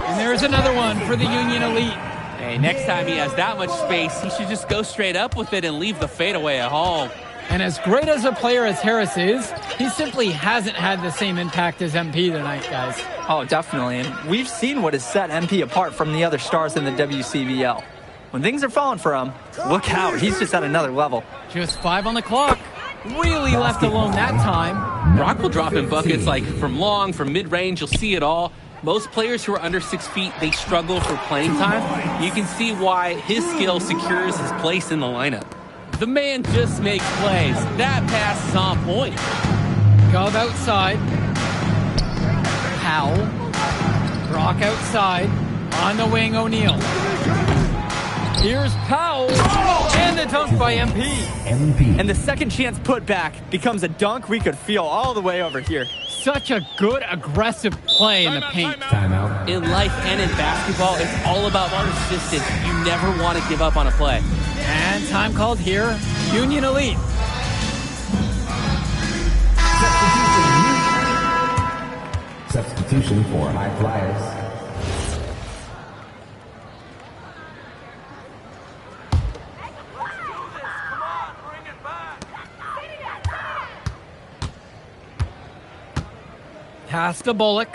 [SPEAKER 3] And there's another one for the Union Elite.
[SPEAKER 4] Hey, next time he has that much space, he should just go straight up with it and leave the fadeaway at home.
[SPEAKER 3] And as great as a player as Harris is, he simply hasn't had the same impact as MP tonight, guys.
[SPEAKER 5] Oh, definitely. And we've seen what has set MP apart from the other stars in the WCBL. When things are falling for him, look out. He's just at another level.
[SPEAKER 3] Just 5 on the clock. Really left alone that time.
[SPEAKER 4] Rock will drop in buckets like from long, from mid-range. You'll see it all. Most players who are under 6 feet, they struggle for playing time. You can see why his skill secures his place in the lineup. The man just makes plays. That pass is on point.
[SPEAKER 3] Gov outside. Powell. Brock outside. On the wing, O'Neal. Here's Powell. And the dunk by MP.
[SPEAKER 5] And the second chance putback becomes a dunk we could feel all the way over here.
[SPEAKER 3] Such a good, aggressive play in the paint.
[SPEAKER 6] Timeout.
[SPEAKER 4] In life and in basketball, it's all about persistence. You never want to give up on a play.
[SPEAKER 3] And time called here. Union Elite.
[SPEAKER 6] Substitution for high flyers.
[SPEAKER 3] Pass to Bullock.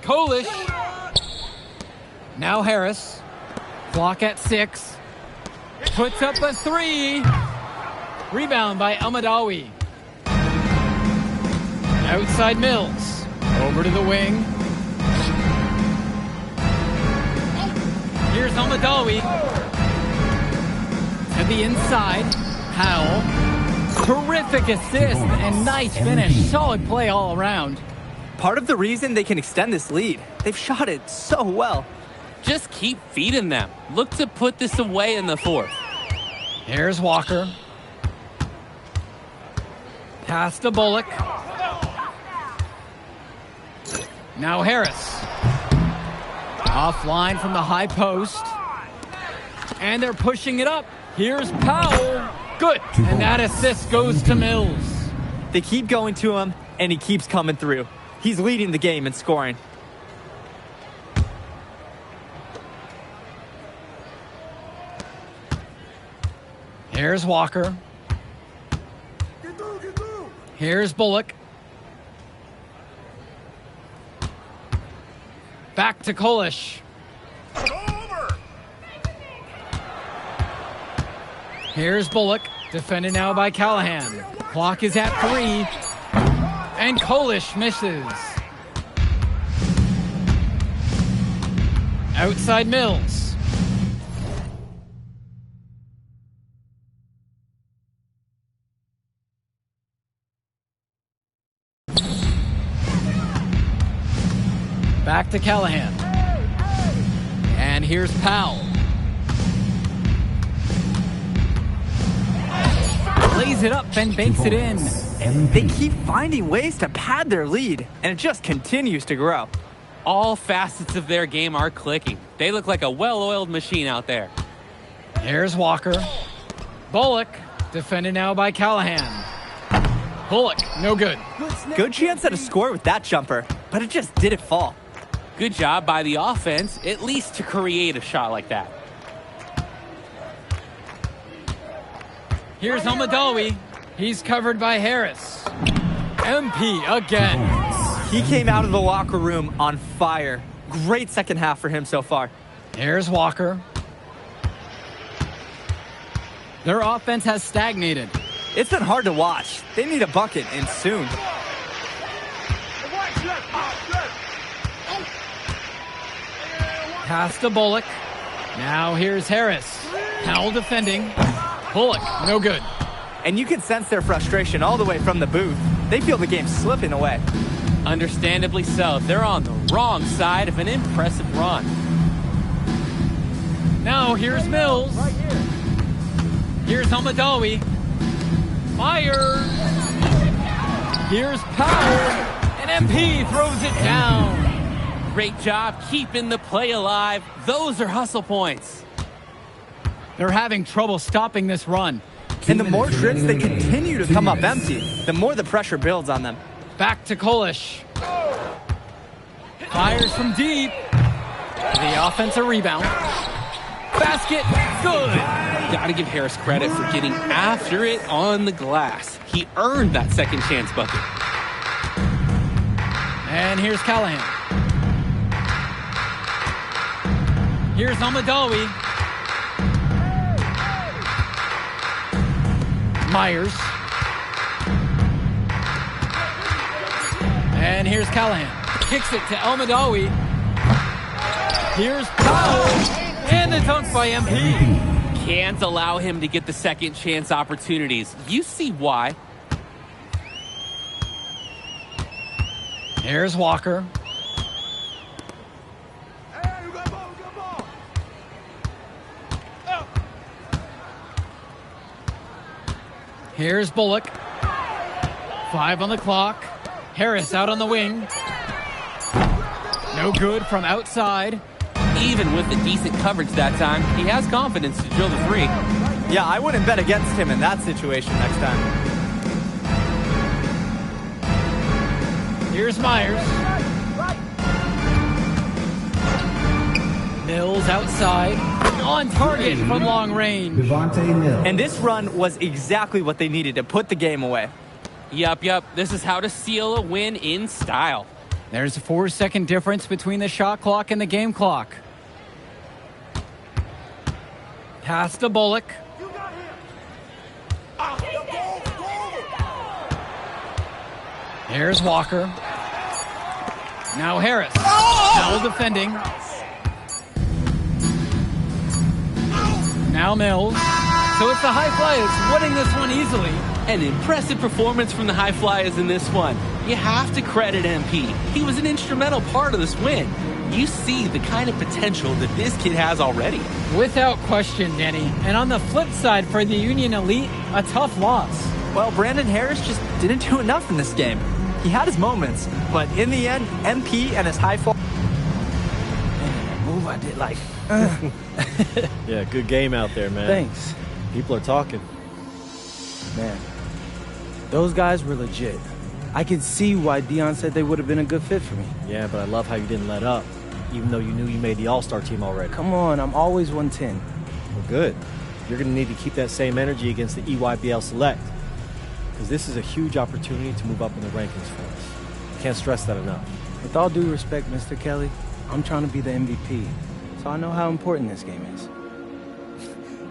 [SPEAKER 3] Kolish. Now Harris. Clock at 6. Puts up a 3. Rebound by Almadawi. Outside Mills. Over to the wing. Here's Almadawi. To the inside. Powell. Terrific assist and nice finish. Solid play all around.
[SPEAKER 5] Part of the reason they can extend this lead, they've shot it so well.
[SPEAKER 4] Just keep feeding them. Look to put this away in the fourth.
[SPEAKER 3] Here's Walker. Pass to Bullock. Now Harris. Offline from the high post. And they're pushing it up. Here's Powell. Good. And that assist goes to Mills.
[SPEAKER 5] They keep going to him, and he keeps coming through. He's leading the game in scoring.
[SPEAKER 3] Here's Walker. Here's Bullock. Back to Kolish. Here's Bullock, defended now by Callahan. Clock is at 3, and Kolish misses. Outside Mills. Back to Callahan. And here's Powell. Lays it up and banks it in.
[SPEAKER 5] They keep finding ways to pad their lead, and it just continues to grow.
[SPEAKER 4] All facets of their game are clicking. They look like a well-oiled machine out there.
[SPEAKER 3] Here's Walker. Bullock, defended now by Callahan. Bullock, no good.
[SPEAKER 5] Good chance at a score with that jumper, but it just didn't fall.
[SPEAKER 4] Good job by the offense, at least to create a shot like that.
[SPEAKER 3] Here's Almadawi. He's covered by Harris. MP again.
[SPEAKER 5] He came out of the locker room on fire. Great second half for him so far.
[SPEAKER 3] Here's Walker. Their offense has stagnated.
[SPEAKER 5] It's been hard to watch. They need a bucket, and soon.
[SPEAKER 3] Pass to Bullock. Now here's Harris. Powell defending. Bullock, no good.
[SPEAKER 5] And you can sense their frustration all the way from the booth. They feel the game slipping away.
[SPEAKER 4] Understandably so. They're on the wrong side of an impressive run.
[SPEAKER 3] Now here's Mills. Here's Almadawi. Fires. Here's Powell. And MP throws it down.
[SPEAKER 4] Great job keeping the play alive. Those are hustle points.
[SPEAKER 3] They're having trouble stopping this run.
[SPEAKER 5] And the more trips they continue to come up empty, the more the pressure builds on them.
[SPEAKER 3] Back to Kolish. Fires from deep. The offensive rebound. Basket, good.
[SPEAKER 4] Got to give Harris credit for getting after it on the glass. He earned that second chance bucket.
[SPEAKER 3] And here's Callahan. Here's Almadawi. Myers. And here's Callahan. kicks it to El Madawi. Here's Powell. And the dunk by MP.
[SPEAKER 4] Can't allow him to get the second chance opportunities. You see why.
[SPEAKER 3] Here's Walker. Here's Bullock. 5 on the clock. Harris out on the wing. No good from outside.
[SPEAKER 4] Even with the decent coverage that time, he has confidence to drill the 3.
[SPEAKER 5] Yeah, I wouldn't bet against him in that situation next time.
[SPEAKER 3] Here's Myers. Mills outside. On target from long range.
[SPEAKER 5] And this run was exactly what they needed to put the game away.
[SPEAKER 4] Yup. This is how to seal a win in style.
[SPEAKER 3] There's a 4-second difference between the shot clock and the game clock. Pass to Bullock. Here's Walker. Now Harris. Still defending. Now Mills. So it's the High Flyers winning this one easily.
[SPEAKER 4] An impressive performance from the High Flyers in this one. You have to credit MP. He was an instrumental part of this win. You see the kind of potential that this kid has already.
[SPEAKER 3] Without question, Danny. And on the flip side for the Union Elite, a tough loss.
[SPEAKER 5] Well, Brandon Harris just didn't do enough in this game. He had his moments, but in the end, MP and his high fly...
[SPEAKER 1] Move I did like...
[SPEAKER 2] Yeah, good game out there, man.
[SPEAKER 1] Thanks.
[SPEAKER 2] People are talking.
[SPEAKER 1] Man, those guys were legit. I could see why Dion said they would have been a good fit for me.
[SPEAKER 2] Yeah, but I love how you didn't let up, even though you knew you made the All-Star team already.
[SPEAKER 1] Come on, I'm always 110.
[SPEAKER 2] Well, good. You're going to need to keep that same energy against the EYBL Select, because this is a huge opportunity to move up in the rankings for us. Can't stress that enough.
[SPEAKER 1] With all due respect, Mr. Kelly, I'm trying to be the MVP, so I know how important this game is.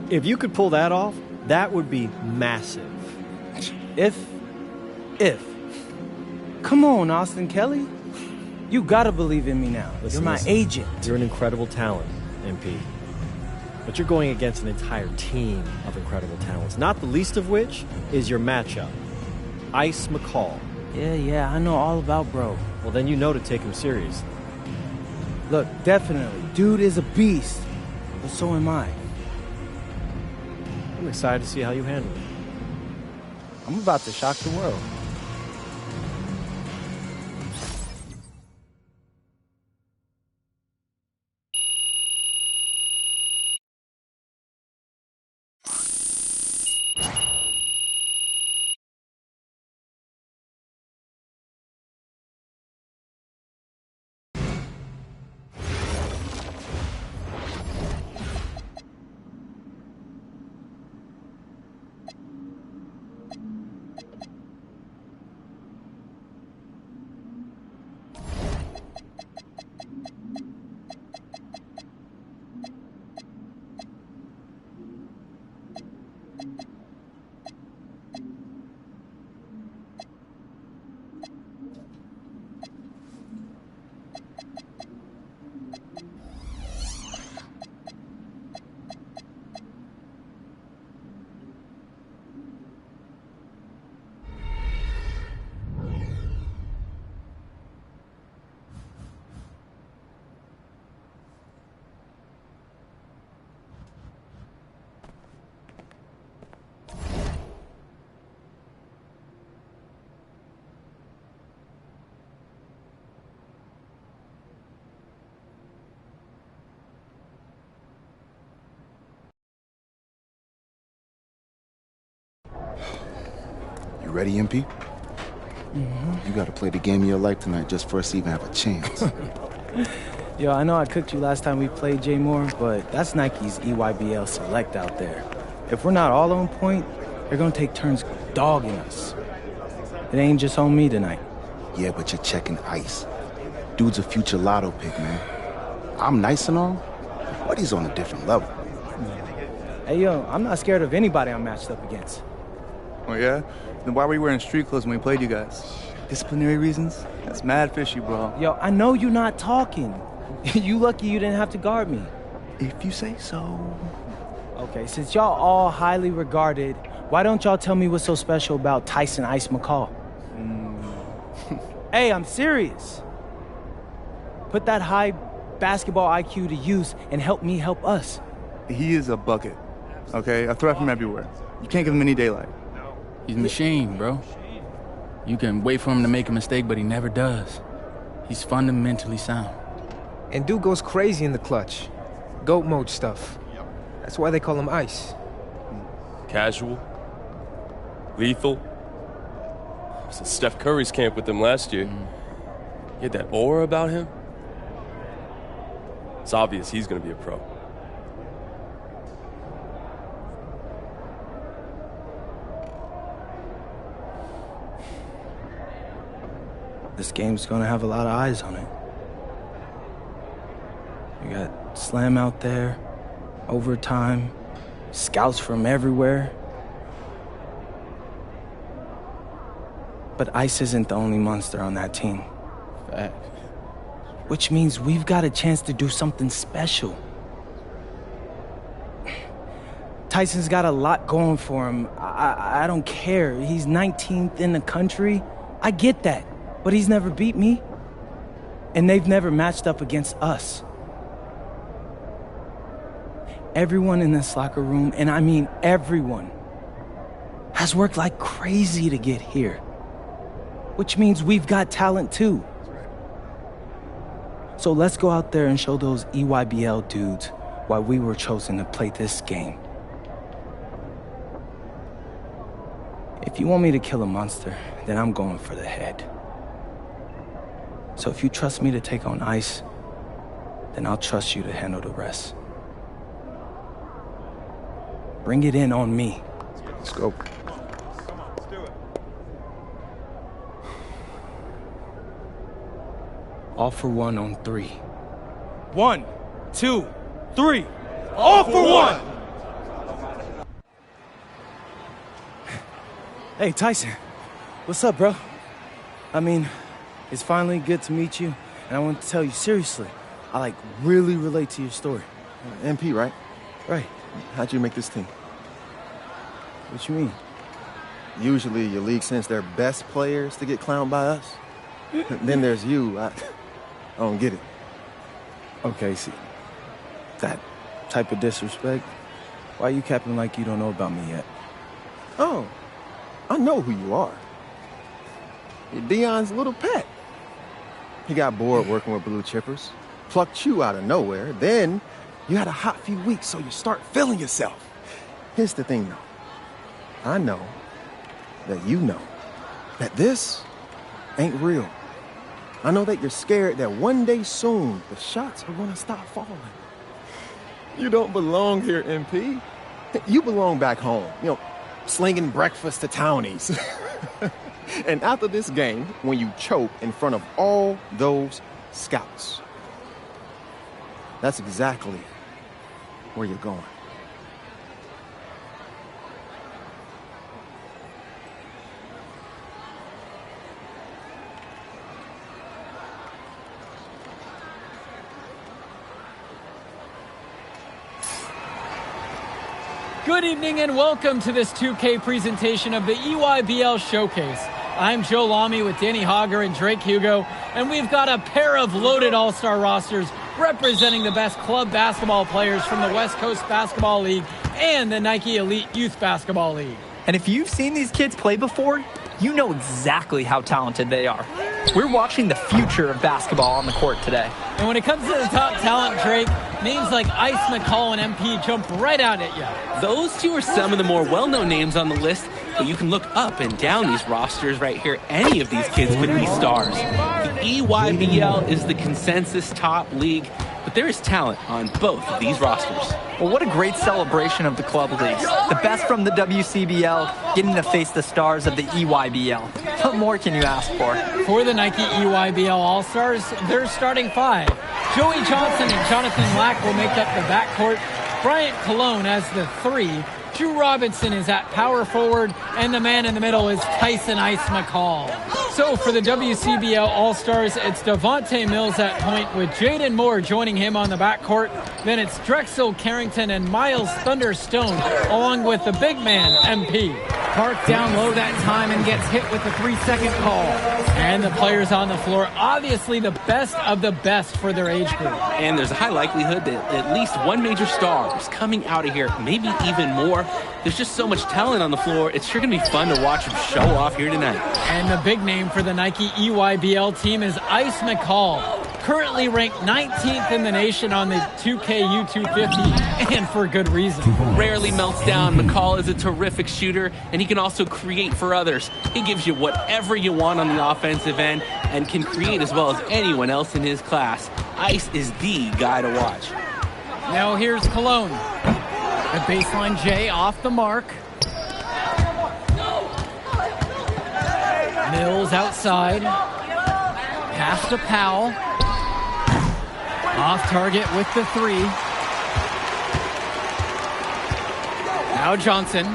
[SPEAKER 2] If you could pull that off, that would be massive.
[SPEAKER 1] If. Come on, Austin Kelly. You gotta believe in me now. You're my agent.
[SPEAKER 2] You're an incredible talent, MP. But you're going against an entire team of incredible talents, not the least of which is your matchup, Ice McCall.
[SPEAKER 1] Yeah, I know all about bro.
[SPEAKER 2] Well, then you know to take him seriously.
[SPEAKER 1] Look, definitely. Dude is a beast. But so am I.
[SPEAKER 2] I'm excited to see how you handle it.
[SPEAKER 1] I'm about to shock the world.
[SPEAKER 8] Ready, MP? You gotta play the game of your life tonight just for us to even have a chance.
[SPEAKER 1] Yo, I know I cooked you last time we played J Moore, but that's Nike's EYBL Select out there. If we're not all on point, they're gonna take turns dogging us. It ain't just on me tonight.
[SPEAKER 8] Yeah, but you're checking Ice. Dude's a future lotto pick, man. I'm nice and all, but he's on a different level.
[SPEAKER 1] Hey, yo, I'm not scared of anybody I'm matched up against.
[SPEAKER 9] Oh, yeah? Then why were you wearing street clothes when we played you guys? Disciplinary reasons? That's mad fishy, bro.
[SPEAKER 1] Yo, I know you're not talking. You lucky you didn't have to guard me.
[SPEAKER 9] If you say so.
[SPEAKER 1] Okay, since y'all all highly regarded, why don't y'all tell me what's so special about Tyson Ice McCall? Hey, I'm serious. Put that high basketball IQ to use and help me help us.
[SPEAKER 9] He is a bucket, okay? A threat from everywhere. You can't give him any daylight.
[SPEAKER 7] He's a machine, bro. You can wait for him to make a mistake, but he never does. He's fundamentally sound.
[SPEAKER 10] And dude goes crazy in the clutch. GOAT mode stuff. That's why they call him Ice.
[SPEAKER 11] Casual. Lethal. I was at Steph Curry's camp with him last year. He had that aura about him. It's obvious he's going to be a pro.
[SPEAKER 1] This game's gonna have a lot of eyes on it. You got Slam out there, overtime, scouts from everywhere. But Ice isn't the only monster on that team.
[SPEAKER 7] Fact.
[SPEAKER 1] Which means we've got a chance to do something special. Tyson's got a lot going for him. I don't care. He's 19th in the country. I get that. But he's never beat me. And they've never matched up against us. Everyone in this locker room, and I mean everyone, has worked like crazy to get here. Which means we've got talent too. So let's go out there and show those EYBL dudes why we were chosen to play this game. If you want me to kill a monster, then I'm going for the head. So if you trust me to take on Ice, then I'll trust you to handle the rest. Bring it in on me.
[SPEAKER 8] Let's go.
[SPEAKER 1] All for one on 3. 1, 2, 3. All for one! Hey, Tyson. What's up, bro? I mean, it's finally good to meet you, and I want to tell you seriously, I really relate to your story.
[SPEAKER 8] MP, right?
[SPEAKER 1] Right.
[SPEAKER 8] How'd you make this team?
[SPEAKER 1] What you mean?
[SPEAKER 8] Usually your league sends their best players to get clowned by us. Then there's you. I don't get it.
[SPEAKER 1] Okay, see, that type of disrespect, why you capping like you don't know about me yet?
[SPEAKER 8] Oh, I know who you are. You're Dion's little pet. He got bored working with blue chippers, plucked you out of nowhere, then you had a hot few weeks, so you start feeling yourself. Here's the thing, though. I know that you know that this ain't real. I know that you're scared that one day soon the shots are gonna stop falling. You don't belong here, MP. You belong back home, slinging breakfast to townies. And after this game, when you choke in front of all those scouts, that's exactly where you're going.
[SPEAKER 3] Good evening and welcome to this 2K presentation of the EYBL Showcase. I'm Joe Lamy with Danny Hogger and Drake Hugo, and we've got a pair of loaded all-star rosters representing the best club basketball players from the West Coast Basketball League and the Nike Elite Youth Basketball League.
[SPEAKER 5] And if you've seen these kids play before, you know exactly how talented they are. We're watching the future of basketball on the court today.
[SPEAKER 3] And when it comes to the top talent, Drake, names like Ice, McCall, and MP jump right out at you.
[SPEAKER 4] Those two are some of the more well-known names on the list, but you can look up and down these rosters right here. Any of these kids could be stars. The EYBL is the consensus top league, but there is talent on both of these rosters.
[SPEAKER 5] Well, what a great celebration of the club leagues. The best from the WCBL getting to face the stars of the EYBL. What more can you ask for?
[SPEAKER 3] For the Nike EYBL All-Stars, their starting 5. Joey Johnson and Jonathan Lack will make up the backcourt. Bryant Cologne as the 3. Drew Robinson is at power forward, and the man in the middle is Tyson Ice McCall. So for the WCBL All-Stars, it's Devontae Mills at point with Jaden Moore joining him on the backcourt. Then it's Drexel Carrington and Miles Thunderstone along with the big man, MP.
[SPEAKER 12] Park down low that time and gets hit with the 3-second call.
[SPEAKER 3] And the players on the floor, obviously the best of the best for their age group.
[SPEAKER 4] And there's a high likelihood that at least one major star is coming out of here, maybe even more. There's just so much talent on the floor. It's sure going to be fun to watch them show off here tonight.
[SPEAKER 3] And the big name for the Nike EYBL team is Ice McCall. Currently ranked 19th in the nation on the 2K U250, and for good reason.
[SPEAKER 4] Rarely melts down. McCall is a terrific shooter, and he can also create for others. He gives you whatever you want on the offensive end and can create as well as anyone else in his class. Ice is the guy to watch.
[SPEAKER 3] Now here's Cologne.
[SPEAKER 12] The baseline J off the mark.
[SPEAKER 3] Mills outside. Pass to Powell. Off target with the 3. Now Johnson.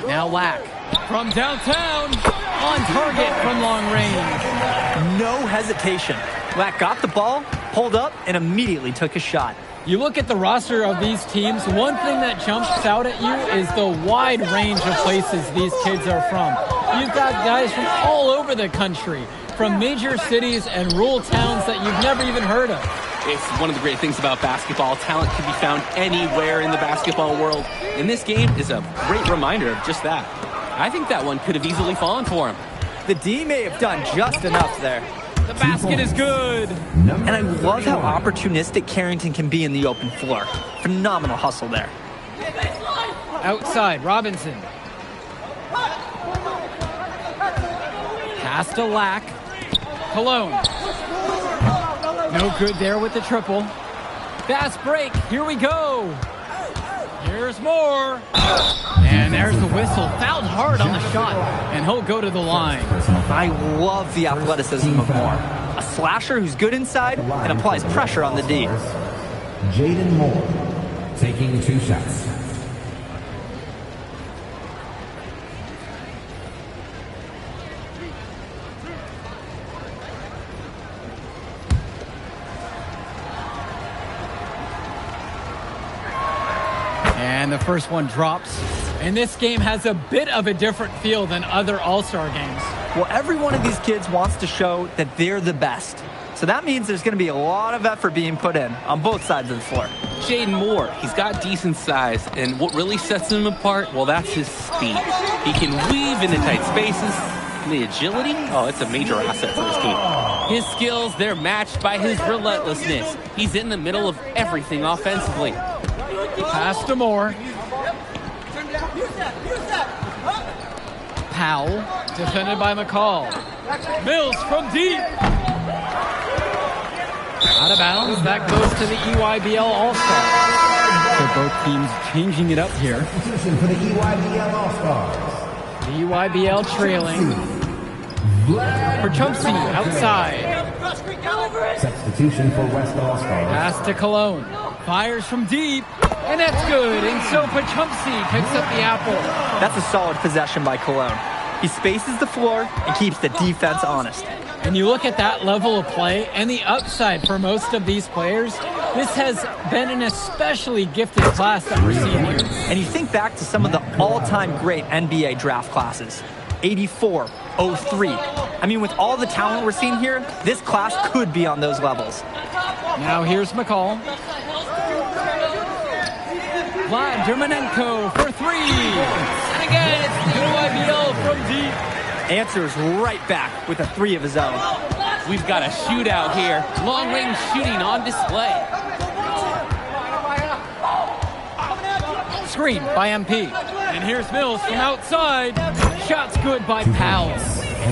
[SPEAKER 3] Now Lack. From downtown. On target from long range.
[SPEAKER 5] No hesitation. Lack got the ball, pulled up, and immediately took a shot.
[SPEAKER 3] You look at the roster of these teams, one thing that jumps out at you is the wide range of places these kids are from. You've got guys from all over the country, from major cities and rural towns that you've never even heard of.
[SPEAKER 4] It's one of the great things about basketball. Talent can be found anywhere in the basketball world. And this game is a great reminder of just that. I think that one could have easily fallen for him.
[SPEAKER 5] The D may have done just enough there.
[SPEAKER 3] The basket is good.
[SPEAKER 5] And I love how opportunistic Carrington can be in the open floor. Phenomenal hustle there.
[SPEAKER 3] Outside, Robinson. Pass to Lack. Cologne. No good there with the triple. Fast break. Here we go. Here's more. And there's the whistle. Fouled hard on the shot. And he'll go to the line.
[SPEAKER 5] I love the athleticism of Moore. A slasher who's good inside and applies pressure on the D.
[SPEAKER 6] Jaden Moore taking 2 shots.
[SPEAKER 3] And the first one drops. And this game has a bit of a different feel than other All-Star games.
[SPEAKER 5] Well, every one of these kids wants to show that they're the best. So that means there's going to be a lot of effort being put in on both sides of the floor.
[SPEAKER 4] Jaden Moore, he's got decent size, and what really sets him apart, well, that's his speed. He can weave into tight spaces. And the agility, oh, it's a major asset for his team. His skills, they're matched by his relentlessness. He's in the middle of everything offensively.
[SPEAKER 3] Pass to Moore. Powell, defended by McCall. Mills from deep. Out of bounds. That goes to the EYBL All-Star. So both teams changing it up here.
[SPEAKER 6] Substitution for the EYBL All-Stars.
[SPEAKER 3] The EYBL trailing. Perchumpsky outside.
[SPEAKER 6] Substitution for West All-Stars.
[SPEAKER 3] Pass to Cologne. Fires from deep. And that's good. And so Perchumpsky picks up the apple.
[SPEAKER 5] That's a solid possession by Cologne. He spaces the floor and keeps the defense honest.
[SPEAKER 3] And you look at that level of play and the upside for most of these players, this has been an especially gifted class that we're seeing here.
[SPEAKER 5] And you think back to some of the all-time great NBA draft classes. 84, 03. I mean, with all the talent we're seeing here, this class could be on those levels.
[SPEAKER 3] Now here's McCall. Vlad Dermanenko for 3. And again, it's the EYBL from deep.
[SPEAKER 5] Answers right back with a 3 of his own.
[SPEAKER 4] We've got a shootout here. Long-range shooting on display.
[SPEAKER 3] Screen by MP. And here's Mills from outside. Shot's good by Powell.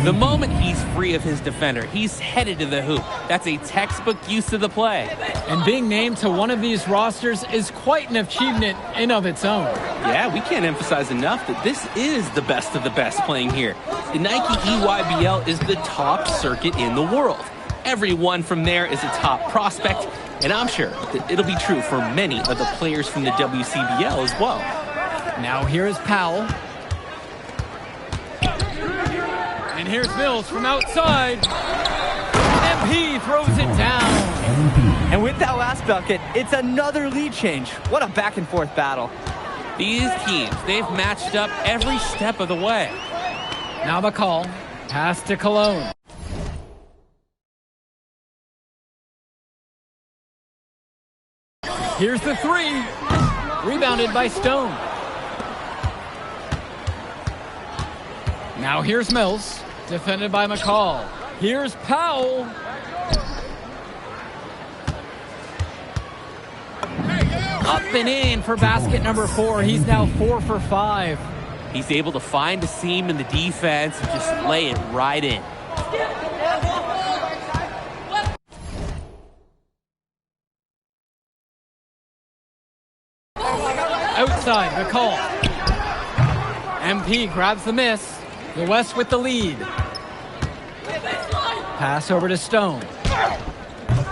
[SPEAKER 4] The moment he's free of his defender, he's headed to the hoop. That's a textbook use of the play.
[SPEAKER 3] And being named to one of these rosters is quite an achievement in of its own.
[SPEAKER 4] Yeah, we can't emphasize enough that this is the best of the best playing here. The Nike EYBL is the top circuit in the world. Everyone from there is a top prospect, and I'm sure that it'll be true for many of the players from the WCBL as well.
[SPEAKER 3] Now here is Powell. And here's Mills from outside. MP throws it down.
[SPEAKER 5] And with that last bucket, it's another lead change. What a back-and-forth battle.
[SPEAKER 4] These teams, they've matched up every step of the way.
[SPEAKER 3] Now McCall, pass to Cologne. Here's the three. Rebounded by Stone. Now here's Mills, defended by McCall. Here's Powell. Up and in for basket number 4. He's now 4 for 5.
[SPEAKER 4] He's able to find a seam in the defense and just lay it right in.
[SPEAKER 3] Outside, McCall. MP grabs the miss. The West with the lead. Pass over to Stone.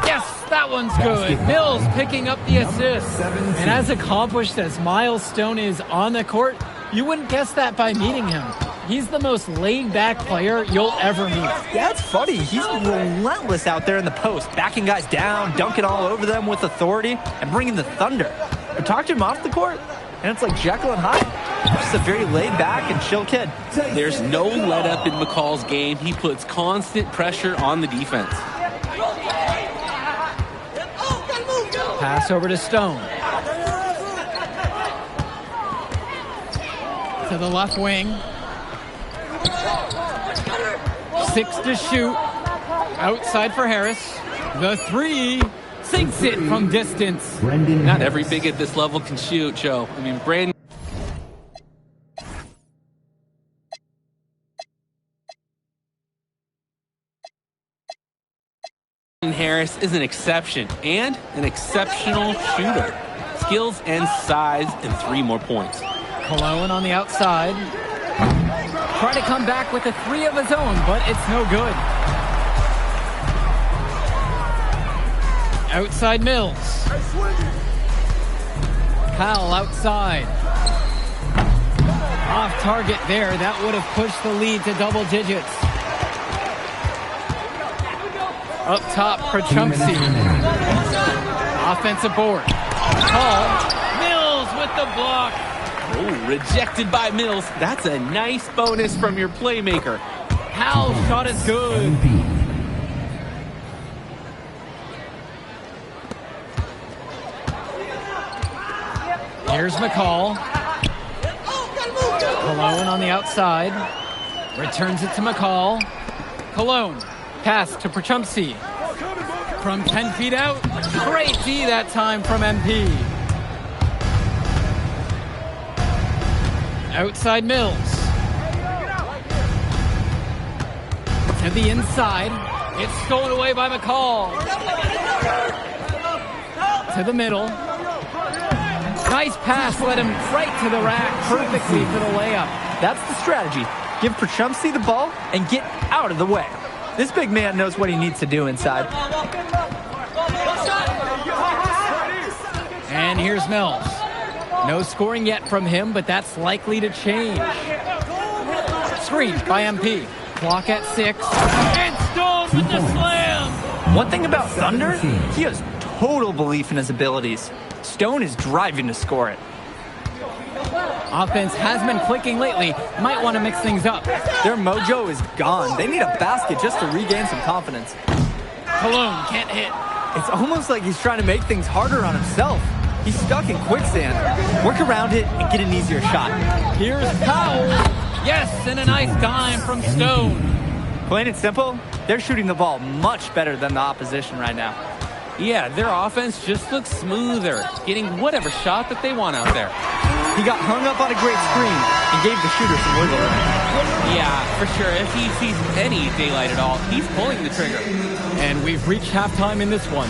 [SPEAKER 3] Yes, that one's good. Mills picking up the assist. And as accomplished as Miles Stone is on the court, you wouldn't guess that by meeting him. He's the most laid-back player you'll ever meet.
[SPEAKER 5] Yeah, it's funny. He's relentless out there in the post, backing guys down, dunking all over them with authority, and bringing the thunder. But talk to him off the court, and it's like Jekyll and Hyde. Just a very laid-back and chill kid.
[SPEAKER 4] There's no let-up in McCall's game. He puts constant pressure on the defense.
[SPEAKER 3] Pass over to Stone. To the left wing. 6 to shoot. Outside for Harris. The three. Sinks it from distance.
[SPEAKER 4] Not every big at this level can shoot, Joe. I mean, Brandon. Harris is an exception and an exceptional shooter. Skills and size and 3 more points.
[SPEAKER 3] Cologne on the outside. Try to come back with a 3 of his own, but it's no good. Outside Mills. Powell outside. Off target there. That would have pushed the lead to double digits. Up top for Chumsey. Offensive board. Call. Mills with the block.
[SPEAKER 4] Oh, rejected by Mills. That's a nice bonus from your playmaker.
[SPEAKER 3] Powell's shot is good. Here's McCall. Cologne on the outside. Returns it to McCall. Cologne. Pass to Perchumsey. From 10 feet out. Great D that time from MP. Outside Mills. To the inside. It's stolen away by McCall. To the middle. Nice pass, led him right to the rack perfectly for the layup.
[SPEAKER 5] That's the strategy. Give Perchumsey the ball and get out of the way. This big man knows what he needs to do inside.
[SPEAKER 3] And here's Mills. No scoring yet from him, but that's likely to change. Screen by MP. Clock at 6. And Stone with the slam!
[SPEAKER 5] One thing about Thunder, he has total belief in his abilities. Stone is driving to score it.
[SPEAKER 3] Offense has been clicking lately. Might want to mix things up.
[SPEAKER 5] Their mojo is gone. They need a basket just to regain some confidence.
[SPEAKER 3] Cologne can't hit.
[SPEAKER 5] It's almost like he's trying to make things harder on himself. He's stuck in quicksand. Work around it and get an easier shot.
[SPEAKER 3] Here's Powell. Yes, and a nice dime from Stone.
[SPEAKER 5] Plain and simple, they're shooting the ball much better than the opposition right now.
[SPEAKER 4] Yeah, their offense just looks smoother, getting whatever shot that they want out there.
[SPEAKER 5] He got hung up on a great screen and gave the shooter some wiggle room.
[SPEAKER 4] Yeah, for sure. If he sees any daylight at all, he's pulling the trigger.
[SPEAKER 3] And we've reached halftime in this one.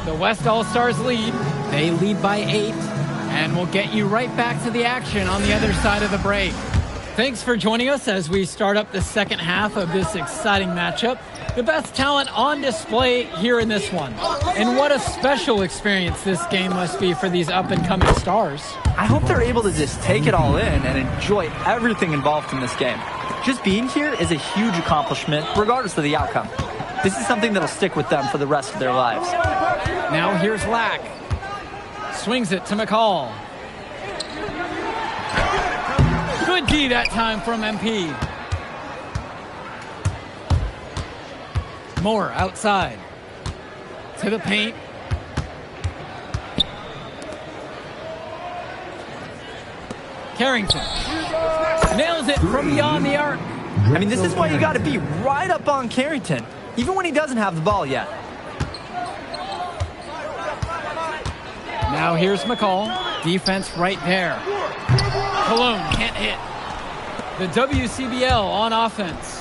[SPEAKER 3] The West All-Stars lead. They lead by 8. And we'll get you right back to the action on the other side of the break. Thanks for joining us as we start up the second half of this exciting matchup. The best talent on display here in this one. And what a special experience this game must be for these up-and-coming stars.
[SPEAKER 5] I hope they're able to just take it all in and enjoy everything involved in this game. Just being here is a huge accomplishment, regardless of the outcome. This is something that'll stick with them for the rest of their lives.
[SPEAKER 3] Now here's Lack. Swings it to McCall. Good D that time from MP. Moore outside. To the paint. Carrington. Nails it from beyond the arc.
[SPEAKER 5] I mean, this is why you got to be right up on Carrington, even when he doesn't have the ball yet.
[SPEAKER 3] Now here's McCall. Defense right there. Cologne can't hit. The WCBL on offense.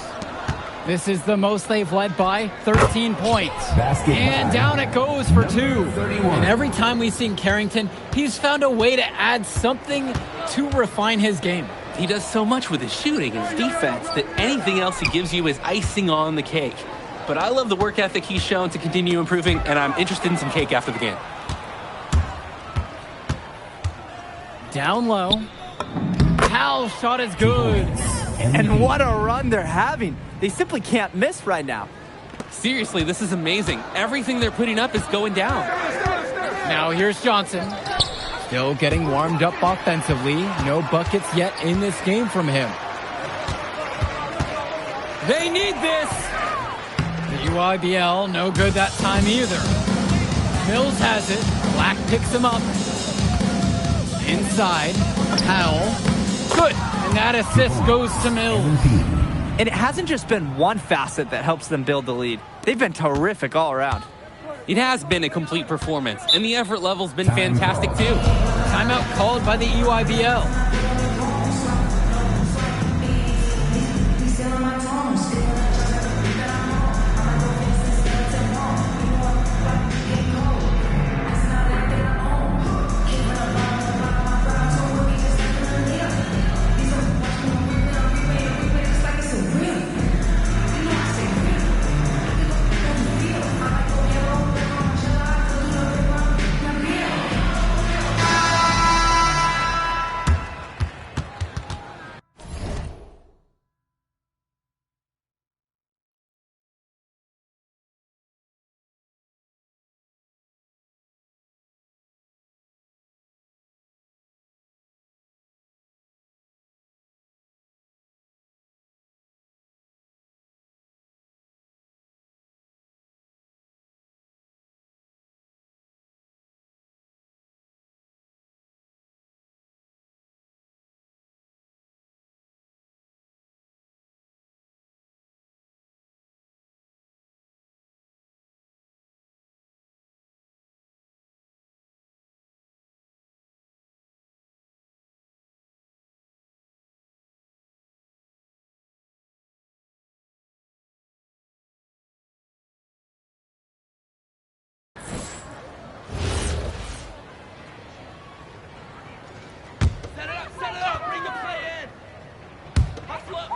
[SPEAKER 3] This is the most they've led by 13 points. And down it goes for 2. And every time we've seen Carrington, he's found a way to add something to refine his game.
[SPEAKER 4] He does so much with his shooting and his defense that anything else he gives you is icing on the cake. But I love the work ethic he's shown to continue improving, and I'm interested in some cake after the game.
[SPEAKER 3] Down low. Powell's shot is good.
[SPEAKER 5] And what a run they're having. They simply can't miss right now.
[SPEAKER 4] Seriously, this is amazing. Everything they're putting up is going down.
[SPEAKER 3] Now here's Johnson. Still getting warmed up offensively. No buckets yet in this game from him. They need this. The UIBL, no good that time either. Mills has it. Black picks him up. Inside. Powell. Good. And that assist goes to Mills.
[SPEAKER 5] And it hasn't just been one facet that helps them build the lead. They've been terrific all around.
[SPEAKER 4] It has been a complete performance, and the effort level's been fantastic too.
[SPEAKER 3] Timeout called by the EYBL.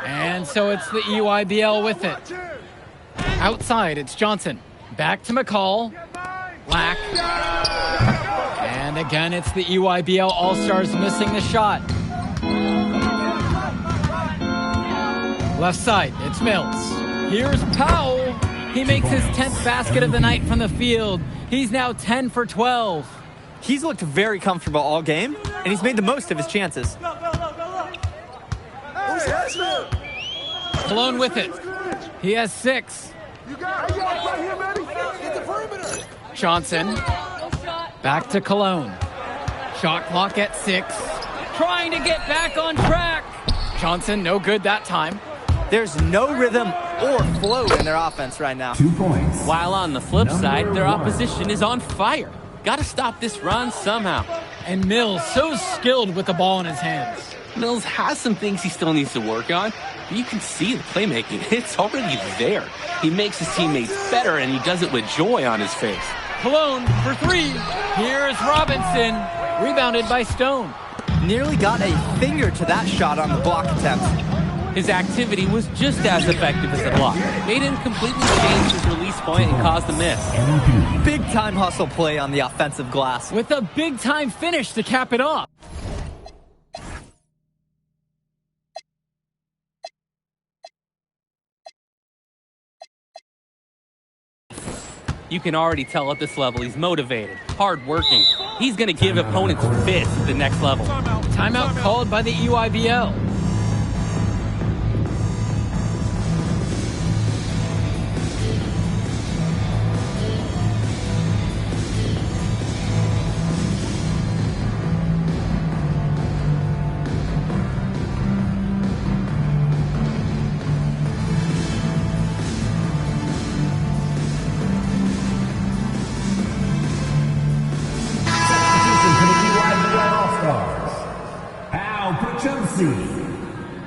[SPEAKER 3] And so it's the EYBL with it. Outside, it's Johnson. Back to McCall. Lack. And again, it's the EYBL All-Stars missing the shot. Left side, it's Mills. Here's Powell. He makes his 10th basket of the night from the field. He's now 10 for 12.
[SPEAKER 5] He's looked very comfortable all game, and he's made the most of his chances.
[SPEAKER 3] Cologne with it. He has 6. Johnson. Back to Cologne. Shot clock at 6. Trying to get back on track. Johnson, no good that time.
[SPEAKER 5] There's no rhythm or flow in their offense right now.
[SPEAKER 6] 2 points.
[SPEAKER 4] While on the flip side, their opposition is on fire. Got to stop this run somehow.
[SPEAKER 3] And Mills, so skilled with the ball in his hands.
[SPEAKER 4] Mills has some things he still needs to work on, but you can see the playmaking. It's already there. He makes his teammates better, and he does it with joy on his face.
[SPEAKER 3] Cologne for 3. Here's Robinson. Rebounded by Stone.
[SPEAKER 5] Nearly got a finger to that shot on the block attempt.
[SPEAKER 4] His activity was just as effective as the block. Made him completely change his release point and caused the miss.
[SPEAKER 5] Big-time hustle play on the offensive glass.
[SPEAKER 3] With a big-time finish to cap it off.
[SPEAKER 4] You can already tell at this level he's motivated, hard-working. He's going to give opponents fits at the next level.
[SPEAKER 3] Timeout called by the EYBL.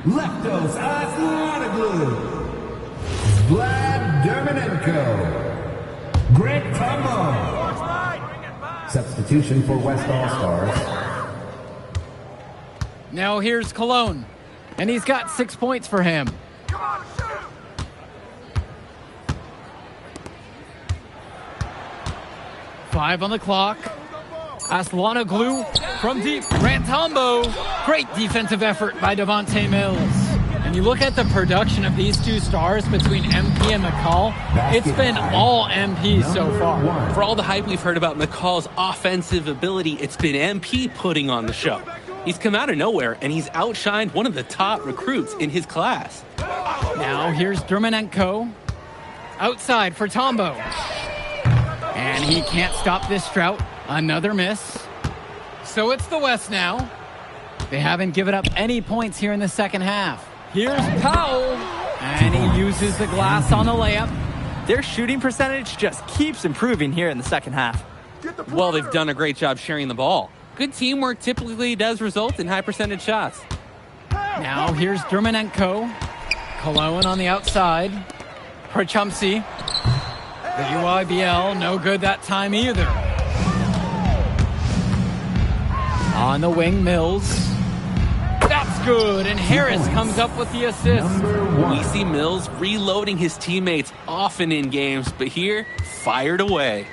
[SPEAKER 6] Leptos Aslanaglu, Vlad Dermanenko, Greg Tumbo. Substitution for West All-Stars.
[SPEAKER 3] Now here's Cologne, and he's got 6 points for him. 5 on the clock. Aslanaglu from deep. Rantombo. Great defensive effort by Devontae Mills. And you look at the production of these two stars between MP and McCall, it's been all MP so far.
[SPEAKER 4] For all the hype we've heard about McCall's offensive ability, it's been MP putting on the show. He's come out of nowhere, and he's outshined one of the top recruits in his class.
[SPEAKER 3] Now here's Dermanenko. Outside for Tombo. And he can't stop this drought. Another miss. So it's the West now. They haven't given up any points here in the second half. Here's Powell. And he uses the glass on the layup.
[SPEAKER 5] Their shooting percentage just keeps improving here in the second half.
[SPEAKER 4] Well, they've done a great job sharing the ball. Good teamwork typically does result in high percentage shots.
[SPEAKER 3] Now here's Dermanenko. Cologne on the outside. Prochumsky. The UIBL, no good that time either. On the wing, Mills. That's good, and Harris comes up with the assist.
[SPEAKER 4] We see Mills reloading his teammates often in games, but here, fired away.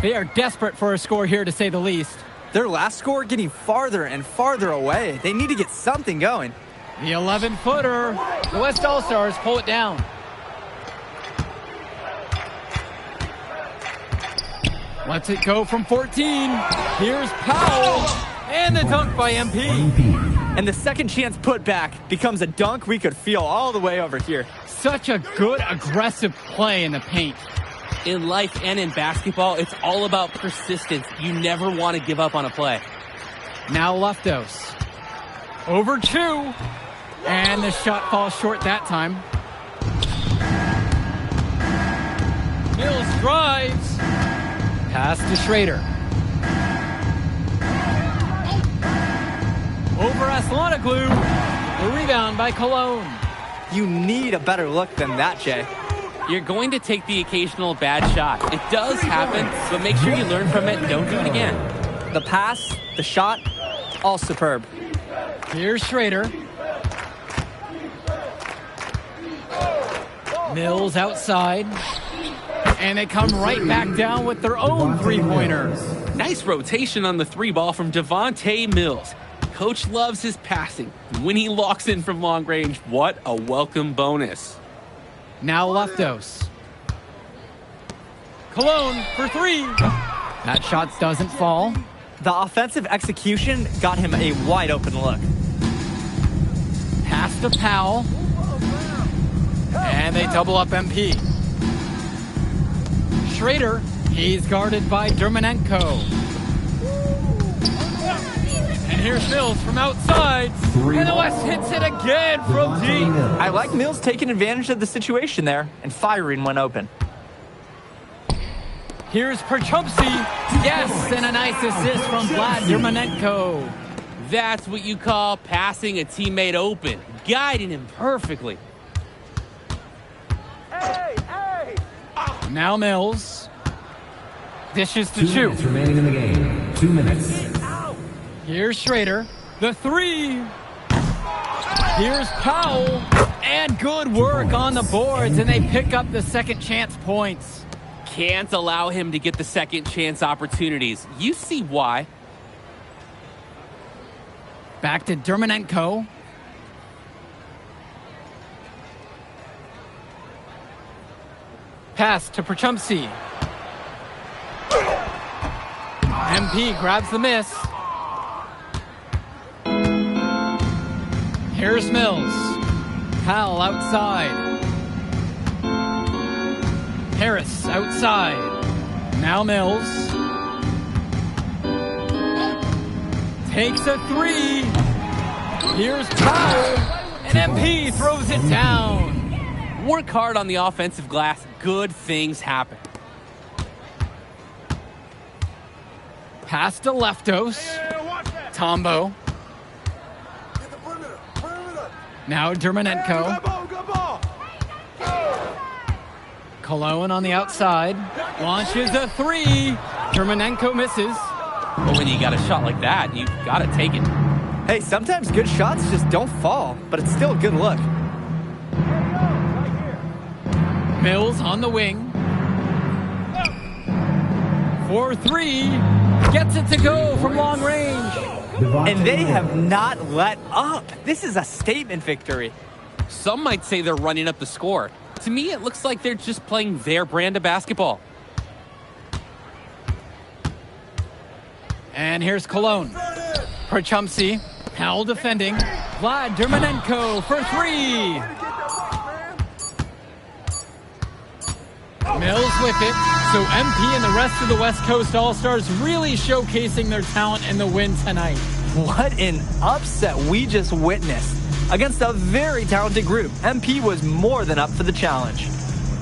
[SPEAKER 3] They are desperate for a score here, to say the least.
[SPEAKER 5] Their last score getting farther and farther away. They need to get something going.
[SPEAKER 3] The 11-footer. The West All-Stars pull it down. Lets it go from 14. Here's Powell. And the dunk by MP.
[SPEAKER 5] And the second chance putback becomes a dunk we could feel all the way over here.
[SPEAKER 3] Such a good, aggressive play in the paint.
[SPEAKER 4] In life and in basketball, it's all about persistence. You never want to give up on a play.
[SPEAKER 3] Now Leftos. Over 2. And the shot falls short that time. Mills drives. Pass to Schrader. Over Aslanaglu. The rebound by Cologne.
[SPEAKER 5] You need a better look than that, Jay.
[SPEAKER 4] You're going to take the occasional bad shot. It does happen, but make sure you learn from it. Don't do it again.
[SPEAKER 5] The pass, the shot, all superb.
[SPEAKER 3] Here's Schrader. Mills outside. And they come right back down with their own three-pointers.
[SPEAKER 4] Nice rotation on the three ball from Devontae Mills. Coach loves his passing. When he locks in from long range, what a welcome bonus.
[SPEAKER 3] Now Leftos. Cologne for 3. That shot doesn't fall.
[SPEAKER 5] The offensive execution got him a wide open look.
[SPEAKER 3] Pass to Powell. And they double up MP. Schrader, he's guarded by Dermanenko. And here's Mills from outside. And the West hits it again from deep.
[SPEAKER 5] I like Mills taking advantage of the situation there and firing when open.
[SPEAKER 3] Here's Prochumsky. Yes, and a nice assist from Vlad Dermanenko.
[SPEAKER 4] That's what you call passing a teammate open, guiding him perfectly.
[SPEAKER 3] Now Mills. Dishes to 2.
[SPEAKER 6] 2 minutes remaining in the game. 2 minutes.
[SPEAKER 3] Here's Schrader. The 3. Here's Powell. And good work on the boards, and they pick up the second chance points.
[SPEAKER 4] Can't allow him to get the second chance opportunities. You see why.
[SPEAKER 3] Back to Dermanenko. Pass to Prochumsky. MP grabs the miss. Here's Mills. Powell outside. Harris outside. Now Mills. Takes a three. Here's Powell. And MP throws it down.
[SPEAKER 4] Work hard on the offensive glass. Good things happen.
[SPEAKER 3] Pass to Leftos. Tombo. Now Dermonenko. Cologne on the outside. Launches a three. Dermonenko misses.
[SPEAKER 4] But when you got a shot like that, you got to take it.
[SPEAKER 5] Hey, sometimes good shots just don't fall, but it's still a good look.
[SPEAKER 3] Mills on the wing. 4-3. Gets it to go from long range.
[SPEAKER 5] And they have not let up. This is a statement victory.
[SPEAKER 4] Some might say they're running up the score. To me, it looks like they're just playing their brand of basketball.
[SPEAKER 3] And here's Cologne. Prochumsky, Powell defending. Vlad Dermonenko for three. Mills with it. So MP and the rest of the West Coast All-Stars really showcasing their talent in the win tonight.
[SPEAKER 5] What an upset we just witnessed. Against a very talented group, MP was more than up for the challenge.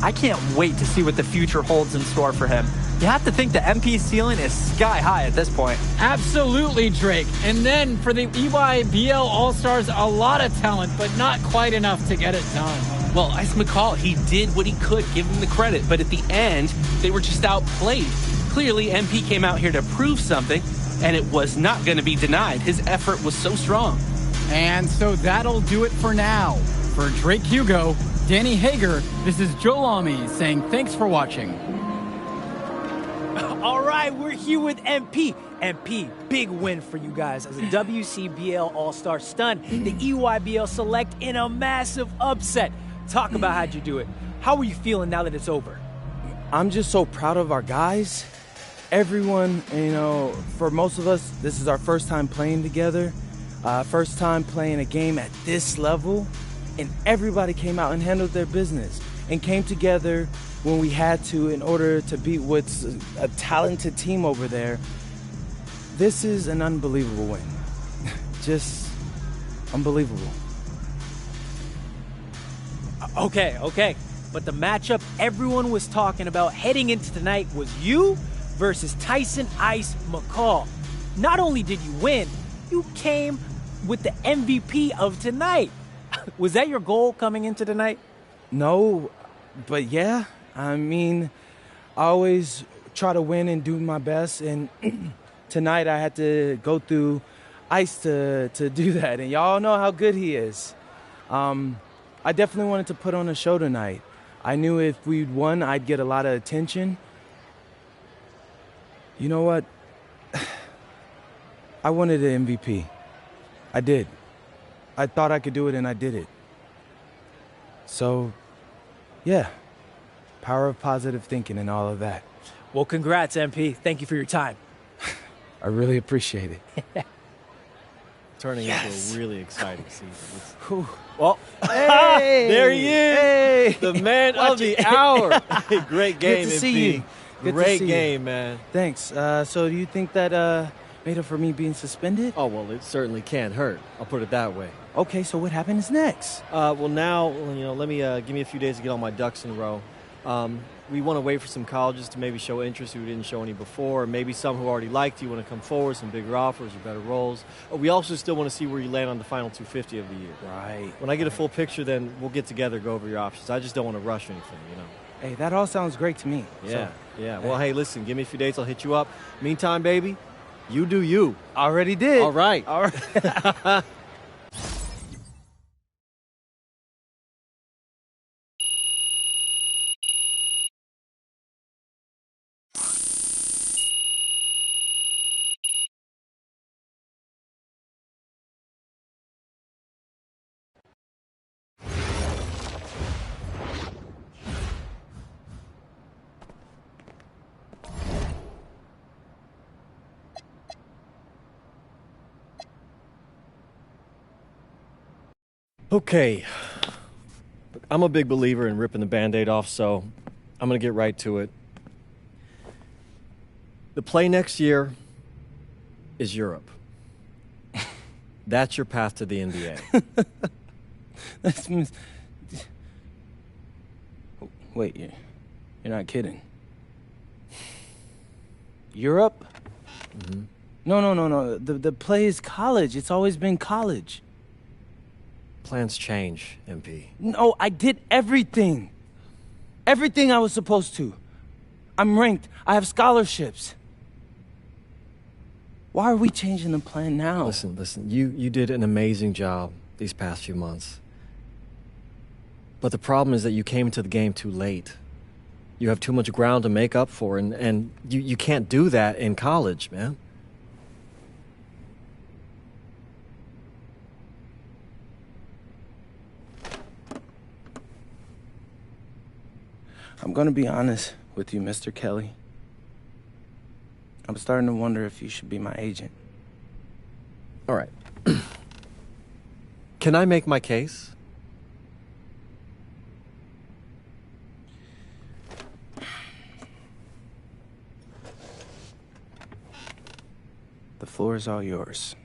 [SPEAKER 5] I can't wait to see what the future holds in store for him. You have to think the MP's ceiling is sky high at this point.
[SPEAKER 3] Absolutely, Drake. And then for the EYBL All-Stars, a lot of talent, but not quite enough to get it done.
[SPEAKER 4] Well, Ice McCall, he did what he could, give him the credit, but at the end, they were just outplayed. Clearly, MP came out here to prove something, and it was not going to be denied. His effort was so strong.
[SPEAKER 3] And so that'll do it for now. For Drake Hugo, Danny Hager, this is Joe Lamy saying thanks for watching.
[SPEAKER 13] All right, we're here with MP. MP, big win for you guys as a WCBL All-Star stunned the EYBL Select in a massive upset. Talk about how'd you do it. How are you feeling now that it's over?
[SPEAKER 1] I'm just so proud of our guys. Everyone, you know, for most of us, this is our first time playing together. First time playing a game at this level, and everybody came out and handled their business and came together when we had to in order to beat what's a talented team over there. This is an unbelievable win. Just unbelievable.
[SPEAKER 13] Okay. But the matchup everyone was talking about heading into tonight was you versus Tyson Ice McCall. Not only did you win, you came with the MVP of tonight. Was that your goal coming into tonight?
[SPEAKER 1] No, but yeah. I mean, I always try to win and do my best, and tonight I had to go through Ice to do that, and y'all know how good he is. I definitely wanted to put on a show tonight. I knew if we'd won, I'd get a lot of attention. You know what? I wanted an MVP. I did. I thought I could do it, and I did it. So, yeah. Power of positive thinking and all of that.
[SPEAKER 13] Well, congrats, MP. Thank you for your time.
[SPEAKER 1] I really appreciate it.
[SPEAKER 2] Turning into a really exciting season.
[SPEAKER 5] Well,
[SPEAKER 2] hey, there he is.
[SPEAKER 1] Hey,
[SPEAKER 2] the man of the hour. Great game,
[SPEAKER 1] Good to see
[SPEAKER 2] MP.
[SPEAKER 1] you. Good
[SPEAKER 2] Great
[SPEAKER 1] to see
[SPEAKER 2] game,
[SPEAKER 1] you.
[SPEAKER 2] man.
[SPEAKER 1] Thanks. So do you think that made up for me being suspended?
[SPEAKER 2] Oh, well, it certainly can't hurt. I'll put it that way.
[SPEAKER 1] Okay, so what happens next?
[SPEAKER 2] Well, now, let me give me a few days to get all my ducks in a row. We want to wait for some colleges to maybe show interest who didn't show any before, or maybe some who already liked you want to come forward, some bigger offers or better roles. We also still want to see where you land on the final 250 of the year.
[SPEAKER 1] Right.
[SPEAKER 2] When I get a full picture, then we'll get together, go over your options. I just don't want to rush anything,
[SPEAKER 1] Hey, that all sounds great to me.
[SPEAKER 2] Yeah,
[SPEAKER 1] So,
[SPEAKER 2] yeah. Well, hey, listen, give me a few days, I'll hit you up. Meantime, baby, you do you.
[SPEAKER 1] Already did.
[SPEAKER 2] All right.
[SPEAKER 1] All right.
[SPEAKER 2] Okay. I'm a big believer in ripping the Band-Aid off, so I'm going to get right to it. The play next year is Europe. That's your path to the NBA.
[SPEAKER 1] Wait, you're not kidding. Europe?
[SPEAKER 2] Mm-hmm.
[SPEAKER 1] No. The play is college. It's always been college.
[SPEAKER 2] Plans change, MP.
[SPEAKER 1] No, I did everything. Everything I was supposed to. I'm ranked. I have scholarships. Why are we changing the plan now?
[SPEAKER 2] Listen. You did an amazing job these past few months. But the problem is that you came into the game too late. You have too much ground to make up for, and you can't do that in college, man.
[SPEAKER 1] I'm gonna be honest with you, Mr. Kelly. I'm starting to wonder if you should be my agent.
[SPEAKER 2] All right. Can I make my case?
[SPEAKER 1] The floor is all yours.